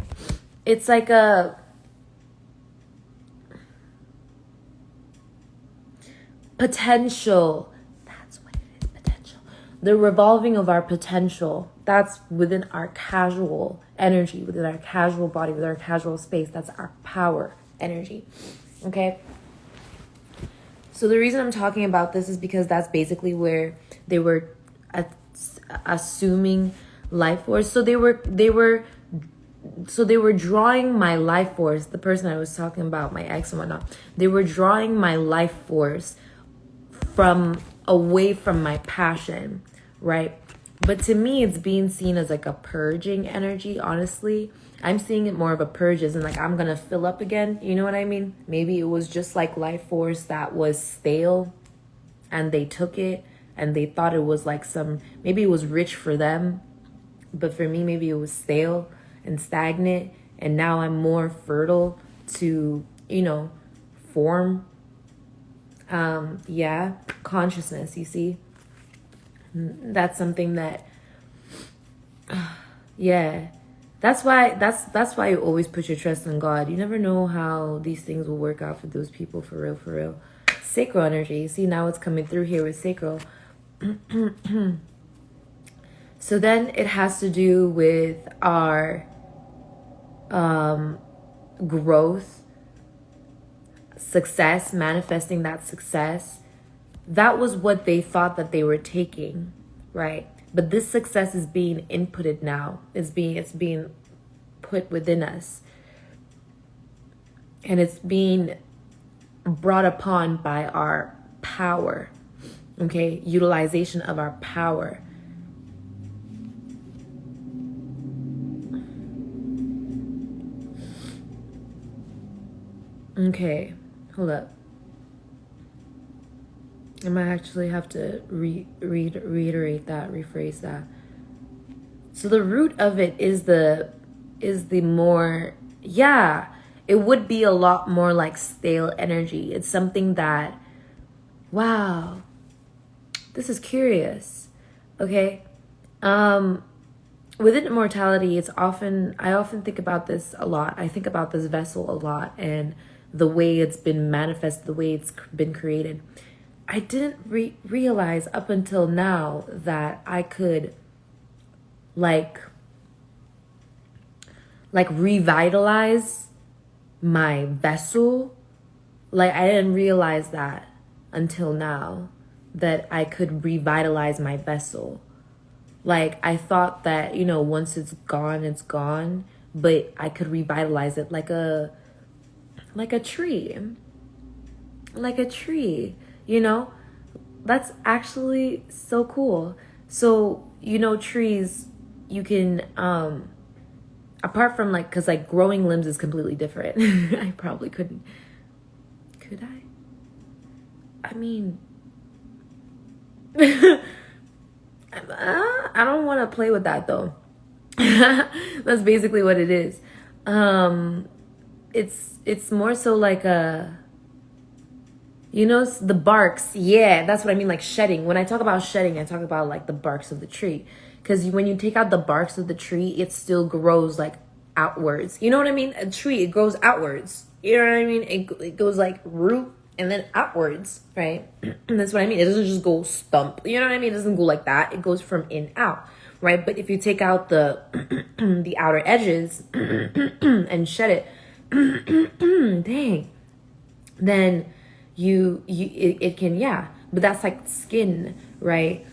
it's like a potential. That's what it is. Potential. The revolving of our potential. That's within our casual energy, within our casual body, within our casual space. That's our power energy. Okay. So the reason I'm talking about this is because that's basically where they were assuming life force. So they were drawing my life force. The person I was talking about, my ex and whatnot, they were drawing my life force from away from my passion, right? But to me, it's being seen as like a purging energy. Honestly, I'm seeing it more of a purge, as in like I'm gonna fill up again. You know what I mean? Maybe it was just like life force that was stale, and they took it and they thought it was like maybe it was rich for them, but for me, maybe it was stale and stagnant. And now I'm more fertile to, you know, form. Consciousness. You see. That's something that that's why you always put your trust in God. You never know how these things will work out for those people, for real. Sacral energy, you see, now it's coming through here with sacral. So then it has to do with our growth, success, manifesting that success. That was what they thought that they were taking, right? But this success is being inputted now. It's being put within us. And it's being brought upon by our power. Okay? Utilization of our power. Okay. Hold up. I might actually have to reiterate that, rephrase that. So the root of it is the more yeah, it would be a lot more like stale energy. It's something that, wow, this is curious. Okay. Um, Within immortality, I often think about this a lot. I think about this vessel a lot and the way it's been manifested, the way it's been created. I didn't realize up until now that I could like revitalize my vessel. Like, I didn't realize that until now, that I could revitalize my vessel. Like, I thought that, once it's gone, it's gone, but I could revitalize it like a tree. Like a tree, That's actually so cool. So, trees, you can apart from like, because like growing limbs is completely different. I probably couldn't. Could I mean, I don't want to play with that though. That's basically what it is. It's more so like the barks. Yeah, that's what I mean, like shedding. When I talk about shedding, I talk about like the barks of the tree. Because when you take out the barks of the tree, it still grows like outwards. You know what I mean? A tree, it grows outwards. You know what I mean? It goes like root and then outwards, right? And that's what I mean. It doesn't just go stump. You know what I mean? It doesn't go like that. It goes from in out, right? But if you take out the the outer edges and shed it, dang, then it can, yeah. But that's like skin, right?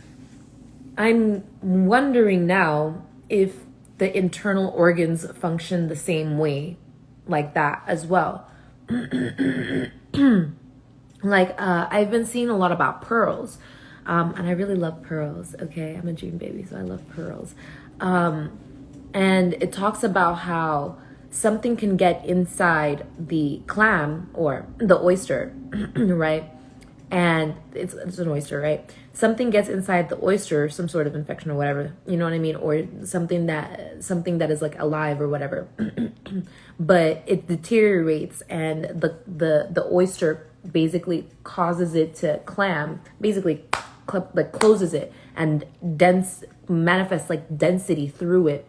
I'm wondering now if the internal organs function the same way, like that as well. Like, I've been seeing a lot about pearls, and I really love pearls. Okay, I'm a dream baby, so I love pearls. And it talks about how something can get inside the clam or the oyster, right? And it's an oyster, right? Something gets inside the oyster, some sort of infection or whatever, you know what I mean? Or something that is like alive or whatever. But it deteriorates, and the oyster basically causes it to clam, basically like closes it, and manifests like density through it.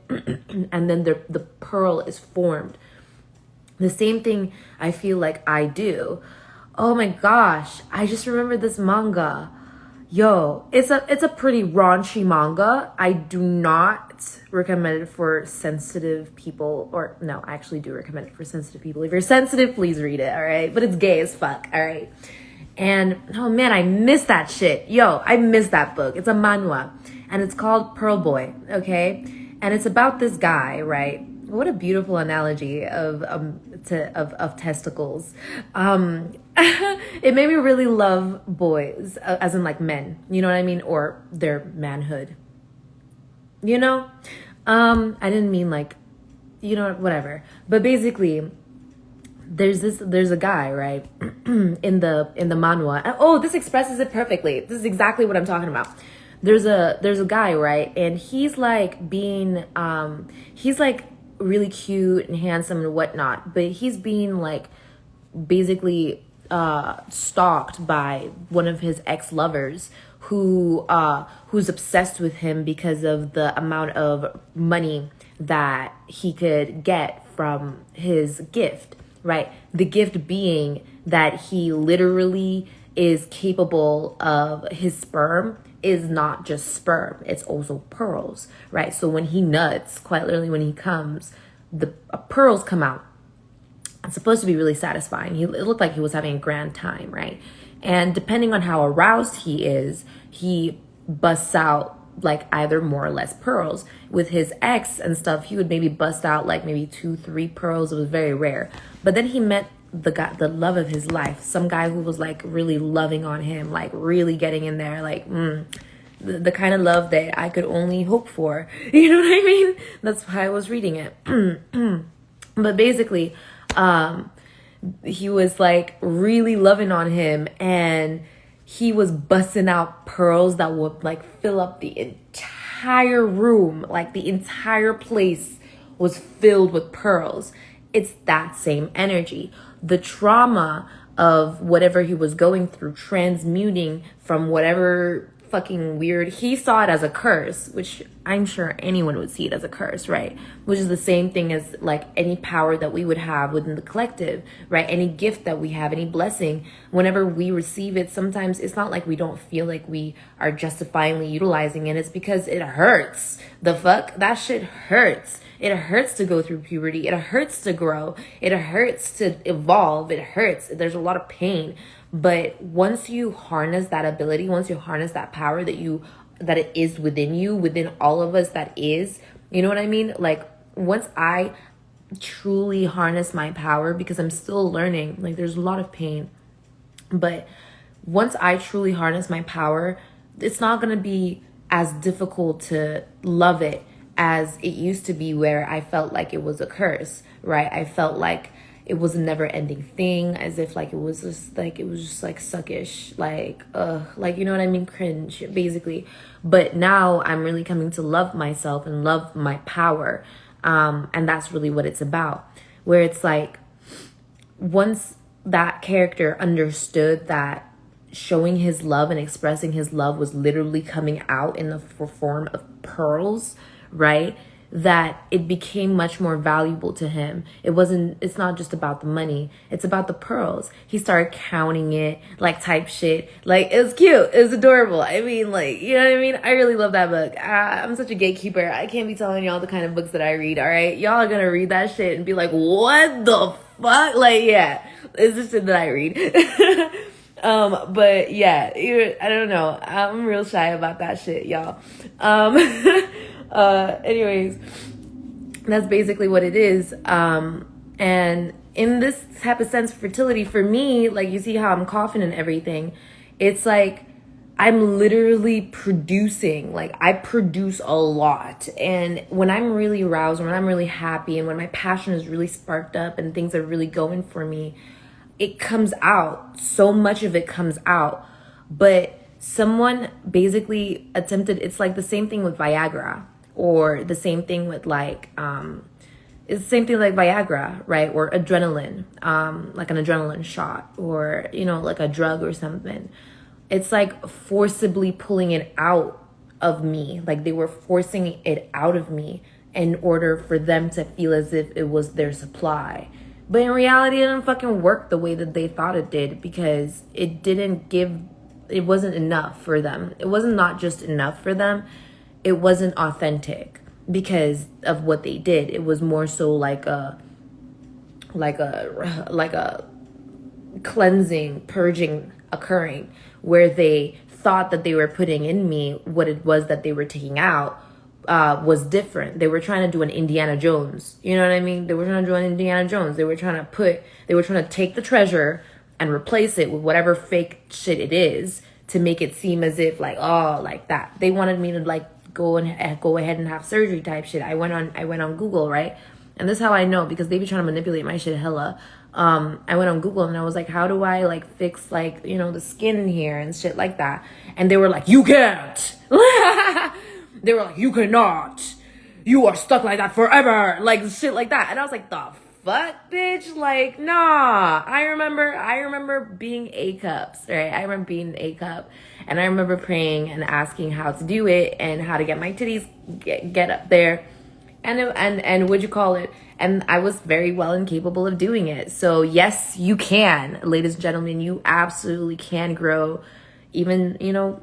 And then the pearl is formed. The same thing I feel like I do. Oh my gosh, I just remembered this manga. Yo, it's a pretty raunchy manga. I do not recommend it for sensitive people. Or no, I actually do recommend it for sensitive people. If you're sensitive, please read it, all right? But it's gay as fuck, all right? And oh man, I miss that shit. Yo, I miss that book. It's a manhwa, and it's called Pearl Boy, okay? And it's about this guy, right? What a beautiful analogy of testicles. It made me really love boys, as in like men, you know what I mean? Or their manhood, I didn't mean like, whatever. But basically, there's a guy, right? in the manhwa. Oh, this expresses it perfectly. This is exactly what I'm talking about. There's a guy, right? And he's like he's like really cute and handsome and whatnot, but he's being like basically stalked by one of his ex-lovers who's obsessed with him because of the amount of money that he could get from his gift, right? The gift being that he literally is capable of, his sperm is not just sperm, it's also pearls, right? So when he nuts, quite literally when he comes, the pearls come out. It's supposed to be really satisfying. It looked like he was having a grand time, right? And depending on how aroused he is, he busts out like either more or less pearls. With his ex and stuff, he would maybe bust out like maybe 2-3 pearls. It was very rare. But then he met the guy, the love of his life, some guy who was like really loving on him, like really getting in there, like the kind of love that I could only hope for. You know what I mean? That's why I was reading it. But basically, he was like really loving on him, and he was busting out pearls that would like fill up the entire room. Like the entire place was filled with pearls. it's that same energy. The trauma of whatever he was going through, transmuting from whatever fucking weird, he saw it as a curse, which I'm sure anyone would see it as a curse, right? Which is the same thing as like any power that we would have within the collective, right? Any gift that we have, any blessing, whenever we receive it, sometimes it's not like we don't feel like we are justifyingly utilizing it. It's because it hurts. The fuck? That shit hurts. It hurts to go through puberty. It hurts to grow. It hurts to evolve. It hurts. There's a lot of pain. But once you harness that ability, once you harness that power that it is within you, within all of us, that is, you know what I mean? Like once I truly harness my power, because I'm still learning, like there's a lot of pain, but once I truly harness my power, it's not going to be as difficult to love it as it used to be, where I felt like it was a curse, right? I felt like it was a never ending thing, as if like it was just like suckish, like you know what I mean, cringe basically. But now I'm really coming to love myself and love my power, and that's really what it's about, where it's like once that character understood that showing his love and expressing his love was literally coming out in the form of pearls, right? That it became much more valuable to him. It's not just about the money, it's about the pearls. He started counting it, like type shit. Like it was cute, it was adorable. I mean, like, you know what I mean? I really love that book. I'm such a gatekeeper. I can't be telling y'all the kind of books that I read, all right? Y'all are gonna read that shit and be like, what the fuck? Like, yeah, it's the shit that I read. But yeah, I don't know. I'm real shy about that shit, y'all. Anyways, that's basically what it is. And in this type of sense, fertility for me, like you see how I'm coughing and everything, it's like I'm literally producing, like I produce a lot. And when I'm really aroused, when I'm really happy, and when my passion is really sparked up and things are really going for me, it comes out. So much of it comes out. But someone basically attempted, it's like the same thing with Viagra, or the same thing with like it's the same thing like Viagra, right? Or adrenaline, like an adrenaline shot, or you know, like a drug or something. It's like forcibly pulling it out of me, like they were forcing it out of me in order for them to feel as if it was their supply. But in reality, it didn't fucking work the way that they thought it did, because it wasn't enough for them. It wasn't not just enough for them. It wasn't authentic because of what they did. It was more so like a cleansing, purging occurring, where they thought that they were putting in me what it was that they were taking out was different. They were trying to do an Indiana Jones. You know what I mean? They were trying to do an Indiana Jones. They were trying to take the treasure and replace it with whatever fake shit it is, to make it seem as if like, oh, like that. They wanted me to like go ahead and have surgery type shit. I went on Google, right? And this is how I know, because they be trying to manipulate my shit hella. I went on Google and I was like, how do I like fix like, you know, the skin in here and shit like that? And they were like, you can't. They were like, you cannot. You are stuck like that forever. Like shit like that. And I was like, the fuck, bitch? Like, nah. I remember being A cups, right? I remember being A cup. And I remember praying and asking how to do it and how to get my titties get up there. And what'd you call it? And I was very well and capable of doing it. So yes, you can, ladies and gentlemen, you absolutely can grow, even, you know,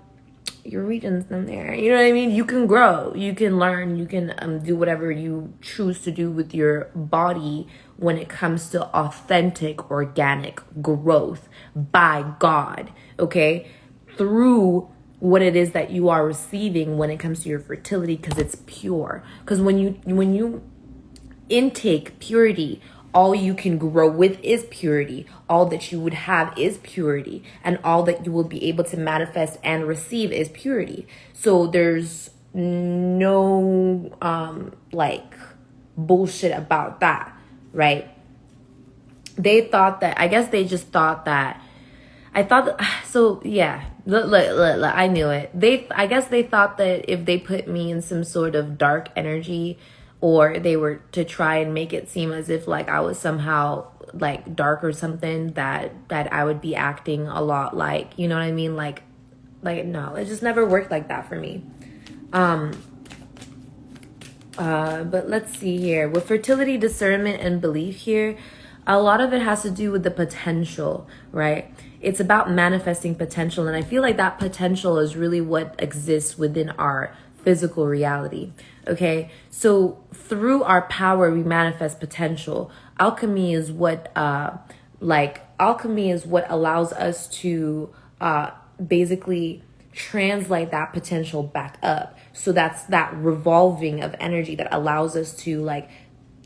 your regions in there. You know what I mean? You can grow, you can learn, you can do whatever you choose to do with your body when it comes to authentic, organic growth by God, okay? Through what it is that you are receiving when it comes to your fertility, because it's pure. Because when you intake purity, all you can grow with is purity. All that you would have is purity, and all that you will be able to manifest and receive is purity. So there's no like bullshit about that, right? They thought that, I guess they just thought that, so yeah, look, I knew it. I guess they thought that if they put me in some sort of dark energy or they were to try and make it seem as if like I was somehow like dark or something, that I would be acting a lot like, you know what I mean? Like no, it just never worked like that for me. But let's see here. With fertility, discernment, and belief here, a lot of it has to do with the potential, right? It's about manifesting potential. And I feel like that potential is really what exists within our physical reality. Okay. So through our power, we manifest potential. Alchemy is what, alchemy is what allows us to, basically translate that potential back up. So that's that revolving of energy that allows us to like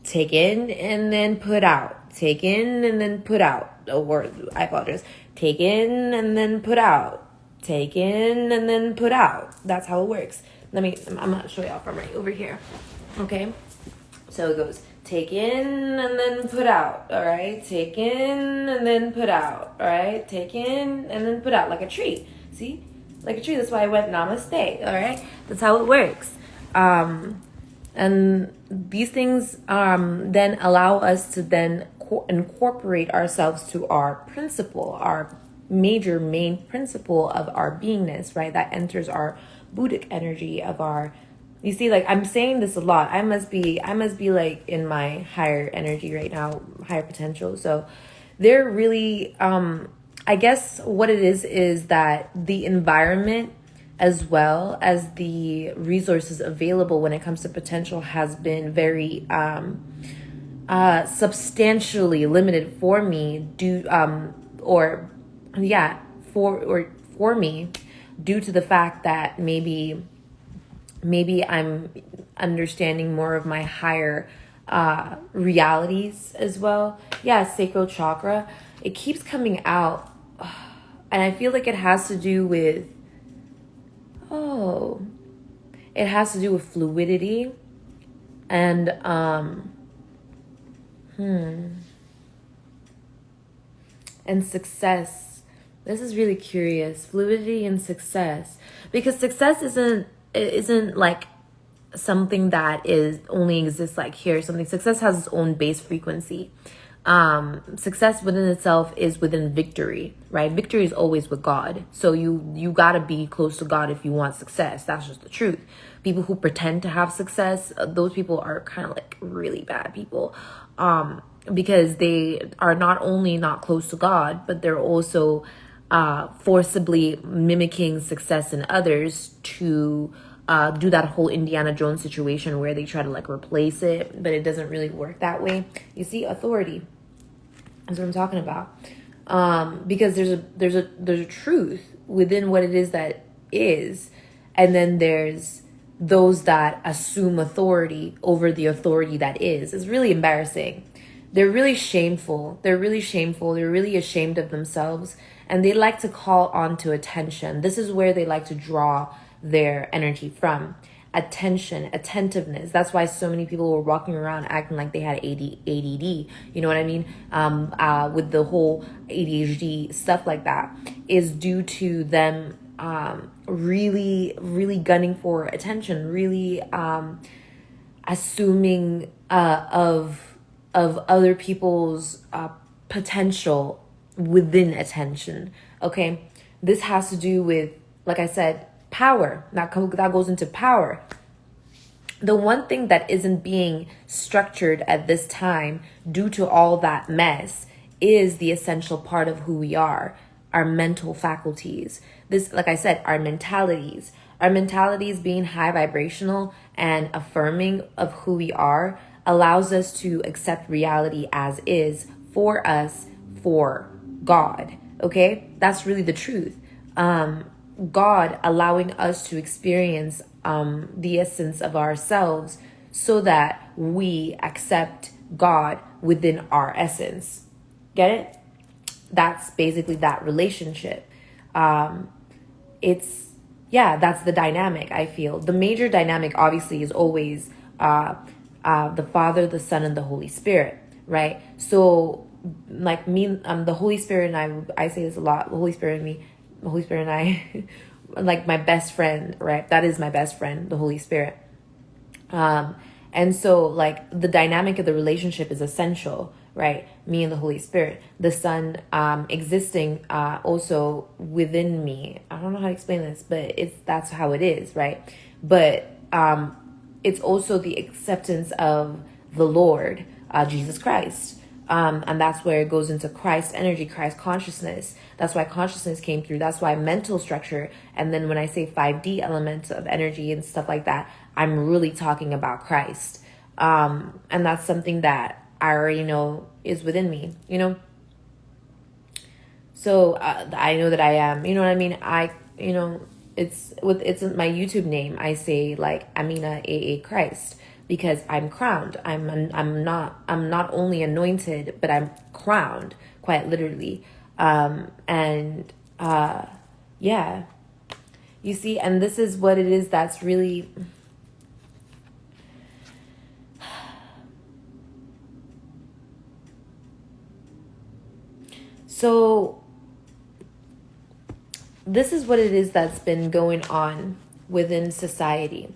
take in and then put out, take in and then put out, or I apologize, take in and then put out, take in and then put out. That's how it works. I'm gonna show y'all from right over here. Okay, so it goes take in and then put out. All right, take in and then put out. All right, take in and then put out, like a tree. See, like a tree. That's why I went namaste. All right, that's how it works. And these things then allow us to then incorporate ourselves to our principle, our main principle of our beingness, right? That enters our Buddhic energy of our, you see, like I'm saying this a lot. I must be like in my higher energy right now, higher potential. So they're really, I guess what it is that the environment as well as the resources available when it comes to potential has been very substantially limited for me for me due to the fact that maybe I'm understanding more of my higher realities as well. Yeah, sacral chakra, it keeps coming out, and I feel like it has to do with it has to do with fluidity and and success. This is really curious. Fluidity and success, because success isn't like something that is only exists like here. Something, success has its own base frequency. Success within itself is within victory, right? Victory is always with God. So you gotta be close to God if you want success. That's just the truth. People who pretend to have success, those people are kind of like really bad people, because they are not only not close to God, but they're also forcibly mimicking success in others to do that whole Indiana Jones situation where they try to like replace it, but it doesn't really work that way. You see, authority is what I'm talking about, because there's a truth within what it is that is, and then there's those that assume authority over the authority that is. It's really embarrassing. They're really shameful. They're really ashamed of themselves, and they like to call on to attention. This is where they like to draw their energy from. Attention, attentiveness. That's why so many people were walking around acting like they had ADD. You know what I mean? With the whole ADHD stuff like that, is due to them really gunning for attention, really assuming of other people's potential within attention. Okay, this has to do with, like I said, power. That goes into power. The one thing that isn't being structured at this time due to all that mess is the essential part of who we are, our mental faculties. This, like I said, our mentalities being high vibrational and affirming of who we are allows us to accept reality as is for us, for God. Okay, that's really the truth. God allowing us to experience the essence of ourselves so that we accept God within our essence. Get it? That's basically that relationship. That's the dynamic. I feel the major dynamic obviously is always the Father, the Son, and the Holy Spirit, right? So like me, the Holy Spirit and I say this a lot, the Holy Spirit and I, like my best friend, right? That is my best friend, the Holy Spirit. And And so like the dynamic of the relationship is essential, right? Me and the Holy Spirit, the Son existing also within me. I don't know how to explain this, but that's how it is, right? But it's also the acceptance of the Lord, Jesus Christ. And that's where it goes into Christ energy, Christ consciousness. That's why consciousness came through. That's why mental structure. And then when I say 5D elements of energy and stuff like that, I'm really talking about Christ. And that's something that I already know is within me, you know? So I know that I am, you know what I mean? It's my YouTube name. I say like Amina AA Christ, because I'm crowned. I'm not only anointed, but I'm crowned, quite literally. Yeah, you see, and this is what it is that's really. So this is what it is that's been going on within society.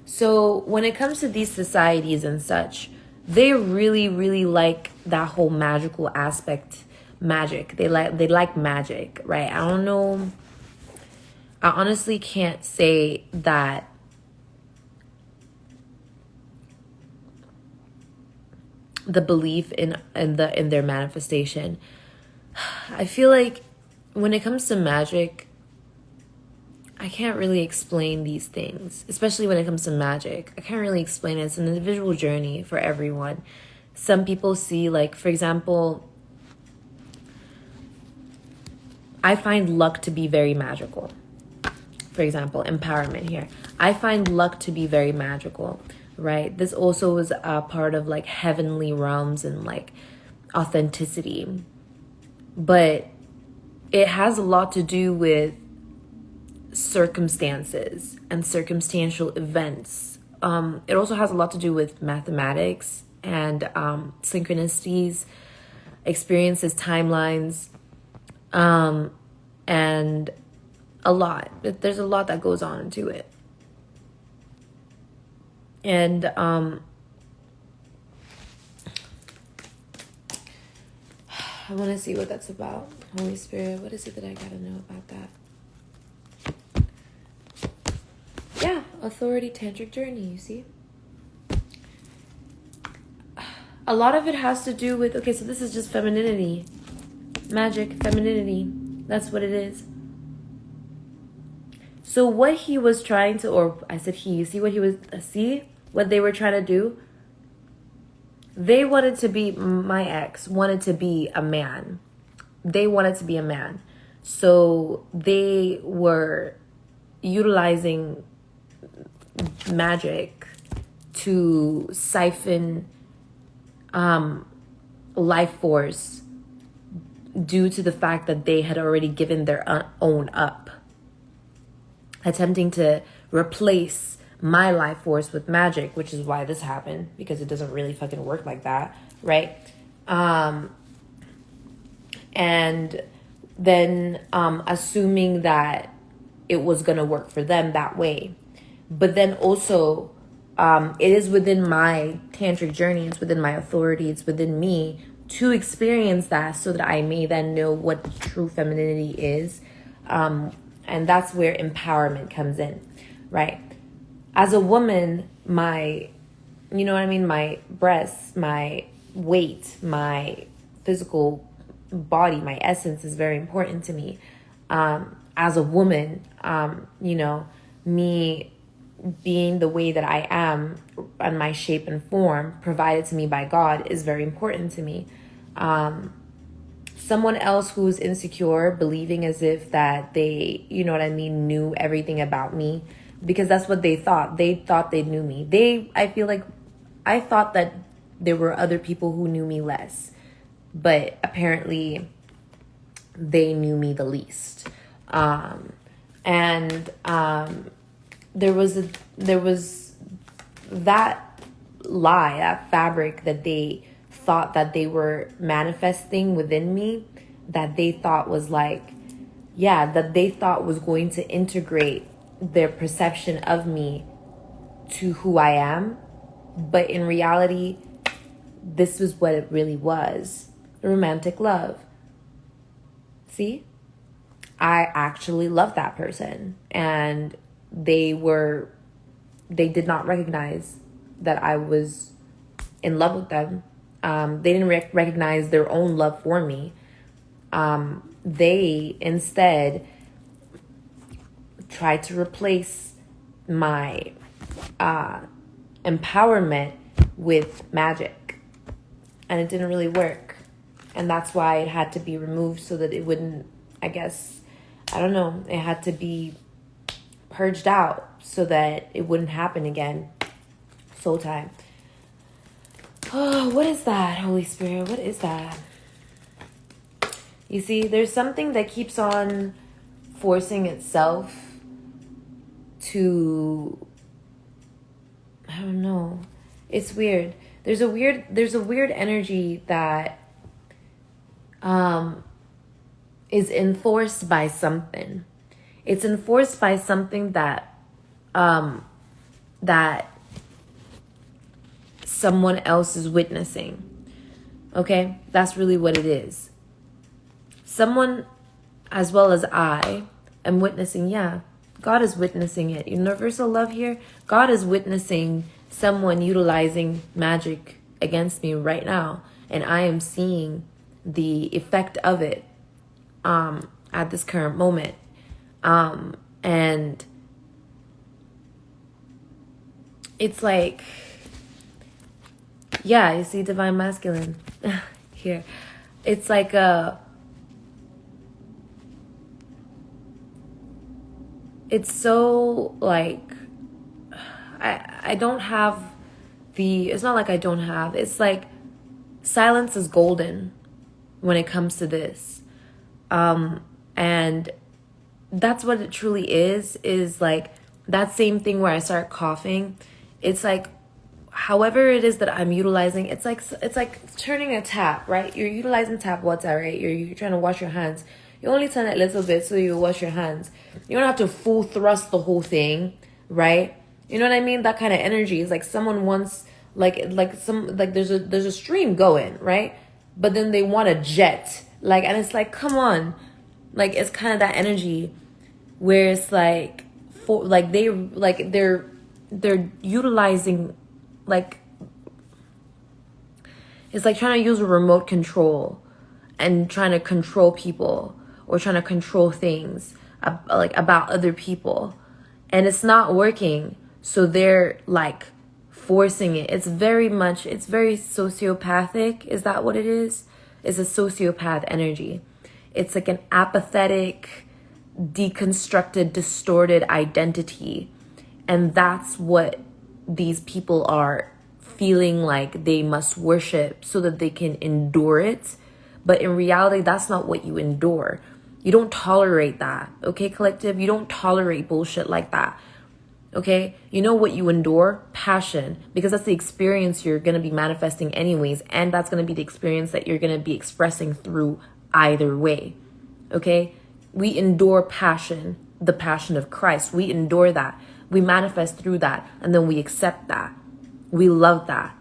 So when it comes to these societies and such, they really, really like that whole magical aspect, magic. They like magic, right? I don't know. I honestly can't say that the belief in their manifestation. I feel like when it comes to magic, I can't really explain these things, especially when it comes to magic. I can't really explain it. It's an individual journey for everyone. Some people see, like, for example, I find luck to be very magical. For example, empowerment here. I find luck to be very magical, right? This also is a part of like heavenly realms and like authenticity. But it has a lot to do with circumstances and circumstantial events. It also has a lot to do with mathematics and synchronicities, experiences, timelines, and a lot. There's a lot that goes on into it. And I want to see what that's about. Holy Spirit, what is it that I gotta know about that? Yeah, authority, tantric journey, you see? A lot of it has to do with, okay, so this is just femininity. Magic, femininity. That's what it is. So what he was trying to, or I said he, see what they were trying to do? They wanted to be, my ex wanted to be a man. They wanted to be a man. So they were utilizing magic to siphon life force due to the fact that they had already given their own up, attempting to replace my life force with magic, which is why this happened, because it doesn't really fucking work like that, right? And then assuming that it was gonna work for them that way. But then also, it is within my tantric journey, it's within my authority, it's within me to experience that so that I may then know what true femininity is. And that's where empowerment comes in, right? As a woman, my breasts, my weight, my physical body, my essence is very important to me. As a woman, me being the way that I am and my shape and form provided to me by God is very important to me. Someone else who's insecure, believing as if that they, knew everything about me, because that's what they thought. They thought they knew me. I thought that there were other people who knew me less, but apparently they knew me the least. There was that lie, that fabric that they thought that they were manifesting within me, that they thought was that they thought was going to integrate their perception of me to who I am. But in reality, this was what it really was. Romantic love. See? I actually loved that person, and they did not recognize that I was in love with them. They didn't recognize their own love for me. They instead tried to replace my empowerment with magic, and it didn't really work. And that's why it had to be removed, so that it wouldn't, I guess, I don't know, it had to be purged out so that it wouldn't happen again. Soul time. Oh, what is that, Holy Spirit? What is that? You see, there's something that keeps on forcing itself to, I don't know. It's weird. There's a weird energy that is enforced by something. It's enforced by something that that someone else is witnessing. Okay? That's really what it is. Someone, as well as I, am witnessing, yeah, God is witnessing it. Universal love here, God is witnessing someone utilizing magic against me right now. And I am seeing the effect of it at this current moment. And it's like, yeah, you see divine masculine here. It's like it's so like, I don't have it's not like I don't have, it's like silence is golden when it comes to this. And that's what it truly is like that same thing where I start coughing. It's like, however it is that I'm utilizing, it's like turning a tap, right? You're utilizing tap water, right? You're trying to wash your hands. You only turn it a little bit so you wash your hands. You don't have to full thrust the whole thing, right? You know what I mean? That kind of energy is like someone wants, like there's a stream going, right? But then they want a jet, like, and it's like, come on, like it's kind of that energy where it's like, they're utilizing, like, it's like trying to use a remote control and trying to control people or trying to control things like about other people, and it's not working. So they're like forcing it. It's very sociopathic. Is that what it is? It's a sociopath energy. It's like an apathetic, deconstructed, distorted identity. And that's what these people are feeling like they must worship so that they can endure it. But in reality, that's not what you endure. You don't tolerate that. Okay, collective? You don't tolerate bullshit like that. Okay? You know what you endure? Passion. Because that's the experience you're going to be manifesting anyways. And that's going to be the experience that you're going to be expressing through either way. Okay? We endure passion, the passion of Christ. We endure that. We manifest through that. And then we accept that. We love that.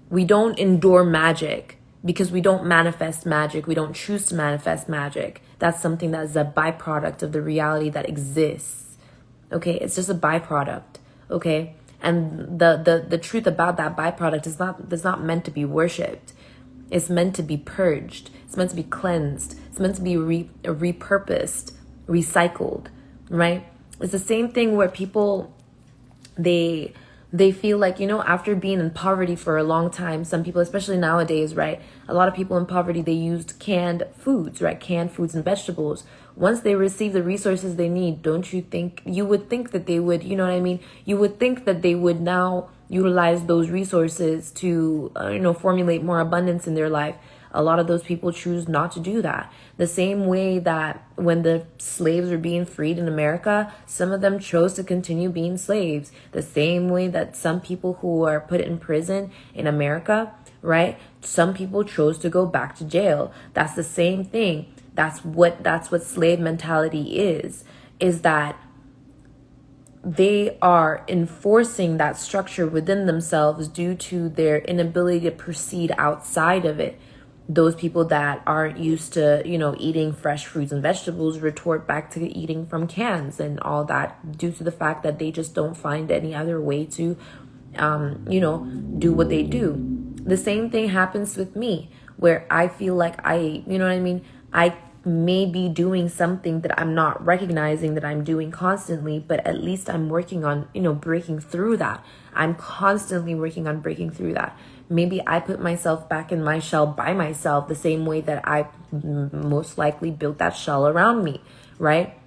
We don't endure magic because we don't manifest magic. We don't choose to manifest magic. That's something that is a byproduct of the reality that exists. Okay, it's just a byproduct. Okay, and the truth about that byproduct is not meant to be worshipped. It's meant to be purged. It's meant to be cleansed. It's meant to be repurposed, recycled. Right? It's the same thing where people they feel like, you know, after being in poverty for a long time, some people, especially nowadays, right? A lot of people in poverty, they used canned foods, right? Canned fruits and vegetables. Once they receive the resources they need, you would think that they would, you know what I mean? You would think that they would now utilize those resources to, formulate more abundance in their life. A lot of those people choose not to do that. The same way that when the slaves were being freed in America, some of them chose to continue being slaves. The same way that some people who are put in prison in America, right? Some people chose to go back to jail. That's the same thing. That's what slave mentality is that they are enforcing that structure within themselves due to their inability to proceed outside of it. Those people that aren't used to, eating fresh fruits and vegetables retort back to eating from cans and all that due to the fact that they just don't find any other way to, do what they do. The same thing happens with me where I feel like I may be doing something that I'm not recognizing that I'm doing constantly, but at least I'm working on, breaking through that. I'm constantly working on breaking through that. Maybe I put myself back in my shell by myself the same way that I most likely built that shell around me, right?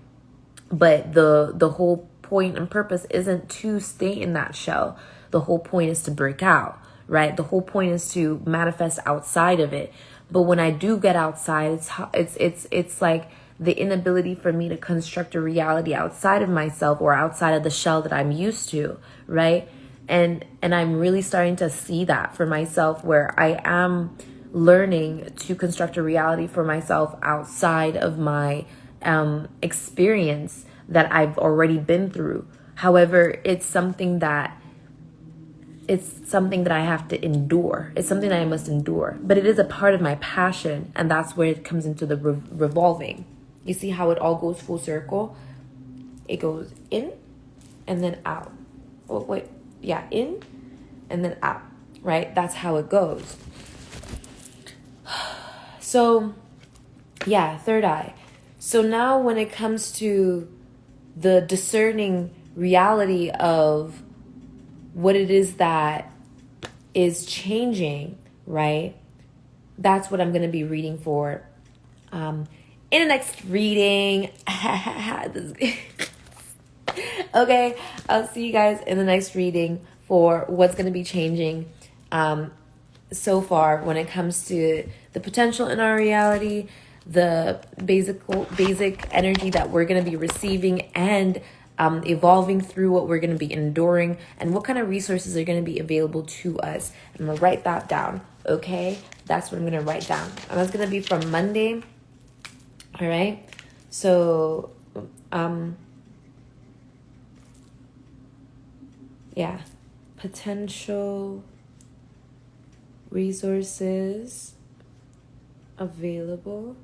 But the whole point and purpose isn't to stay in that shell. The whole point is to break out, right? The whole point is to manifest outside of it. But when I do get outside, it's like the inability for me to construct a reality outside of myself or outside of the shell that I'm used to, right? And I'm really starting to see that for myself, where I am learning to construct a reality for myself outside of my experience that I've already been through. However, it's something that I have to endure. It's something that I must endure. But it is a part of my passion, and that's where it comes into the revolving. You see how it all goes full circle? It goes in and then out. Oh, wait. Yeah, in and then out, right? That's how it goes. So, yeah, third eye. So now when it comes to the discerning reality of what it is that is changing, right? That's what I'm going to be reading for in the next reading. Okay, I'll see you guys in the next reading for what's going to be changing so far when it comes to the potential in our reality, the basic energy that we're going to be receiving and evolving through, what we're going to be enduring, and what kind of resources are going to be available to us. I'm going to write that down, okay? That's what I'm going to write down. And that's going to be from Monday, all right? So, yeah, potential resources available.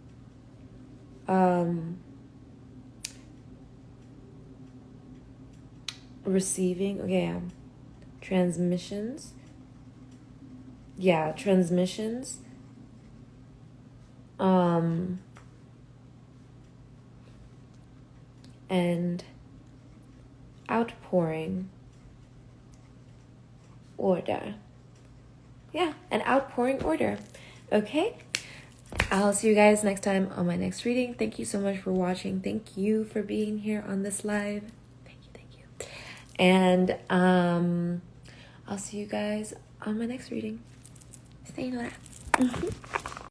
Receiving, okay, transmissions. Yeah, transmissions. And outpouring order. Yeah, an outpouring order. Okay? I'll see you guys next time on my next reading. Thank you so much for watching. Thank you for being here on this live. Thank you. And I'll see you guys on my next reading. Sayonara.